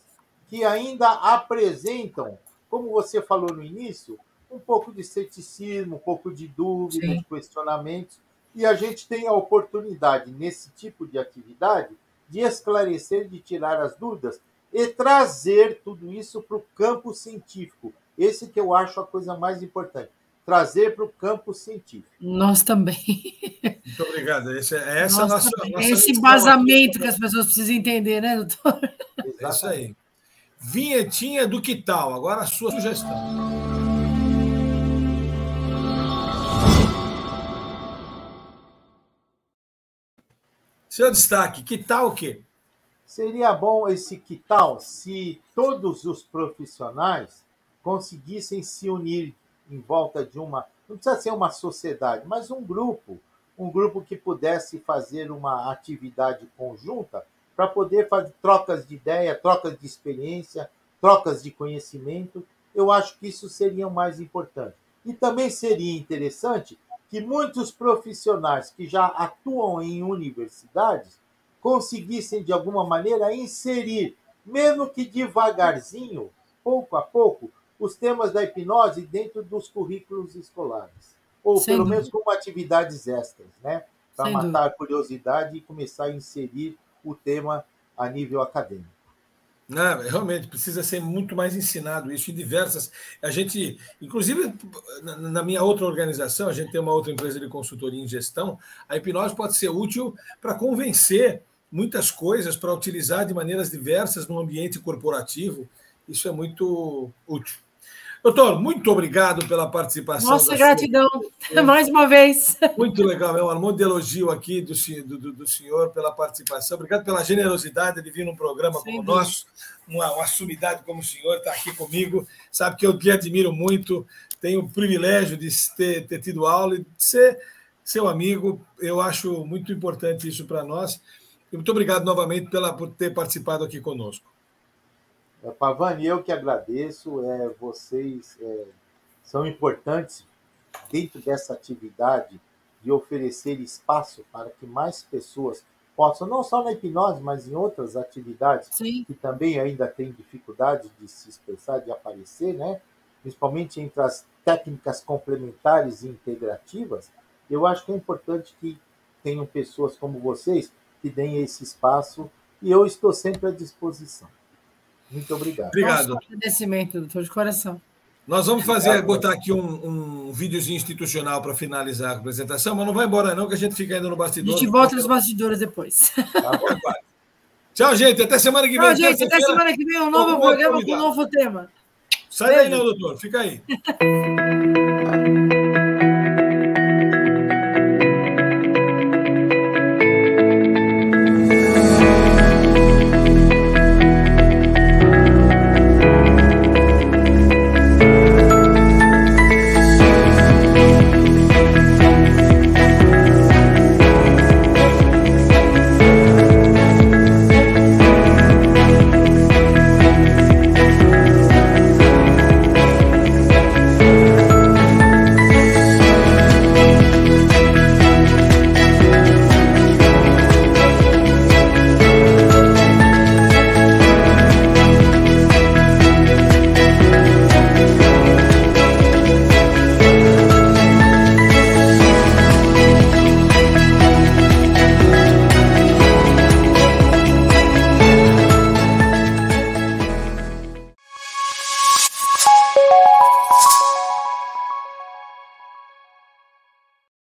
S3: que ainda apresentam, como você falou no início, um pouco de ceticismo, um pouco de dúvida, de questionamentos, e a gente tem a oportunidade, nesse tipo de atividade, de esclarecer, de tirar as dúvidas e trazer tudo isso para o campo científico. Esse que eu acho a coisa mais importante. Trazer para o campo científico.
S2: Nós também.
S1: Muito obrigado. Essa é a nossa
S2: esse embasamento que as pessoas precisam entender, né, doutor?
S1: É isso aí. Vinhetinha do Que Tal? Agora a sua sugestão. Seu destaque, que tal o quê?
S3: Seria bom esse que tal se todos os profissionais conseguissem se unir em volta de uma, não precisa ser uma sociedade, mas um grupo que pudesse fazer uma atividade conjunta para poder fazer trocas de ideia, trocas de experiência, trocas de conhecimento. Eu acho que isso seria o mais importante. E também seria interessante que muitos profissionais que já atuam em universidades conseguissem, de alguma maneira, inserir, mesmo que devagarzinho, pouco a pouco, os temas da hipnose dentro dos currículos escolares. Ou, pelo menos, como atividades extras, né? Para matar a curiosidade e começar a inserir o tema a nível acadêmico.
S1: Não, realmente, precisa ser muito mais ensinado isso em diversas... A gente, inclusive, na minha outra organização, a gente tem uma outra empresa de consultoria em gestão, a hipnose pode ser útil para convencer muitas coisas, para utilizar de maneiras diversas no ambiente corporativo. Isso é muito útil. Doutor, muito obrigado pela participação.
S2: Nossa, gratidão, mais uma vez.
S1: Muito legal, é um monte de elogio aqui do senhor pela participação. Obrigado pela generosidade de vir num programa como o nosso, uma sumidade como o senhor está aqui comigo. Sabe que eu te admiro muito, tenho o privilégio de ter tido aula e de ser seu amigo. Eu acho muito importante isso para nós. E muito obrigado novamente por ter participado aqui conosco.
S3: Pavani, eu que agradeço. Vocês são importantes dentro dessa atividade de oferecer espaço para que mais pessoas possam, não só na hipnose, mas em outras atividades que também ainda têm dificuldade de se expressar, de aparecer, né? Principalmente entre as técnicas complementares e integrativas. Eu acho que é importante que tenham pessoas como vocês que deem esse espaço, e eu estou sempre à disposição. Muito obrigado.
S1: Obrigado.
S2: Nosso agradecimento, doutor, de coração.
S1: Nós vamos botar aqui um videozinho institucional para finalizar a apresentação, mas não vai embora não, que a gente fica ainda no bastidor.
S2: A gente volta nos bastidores depois.
S3: Tá bom.
S1: Tchau, gente. Até semana que vem.
S2: Tchau, gente. Até semana que vem, um novo programa com um novo tema.
S1: Sai daí não, doutor. Fica aí.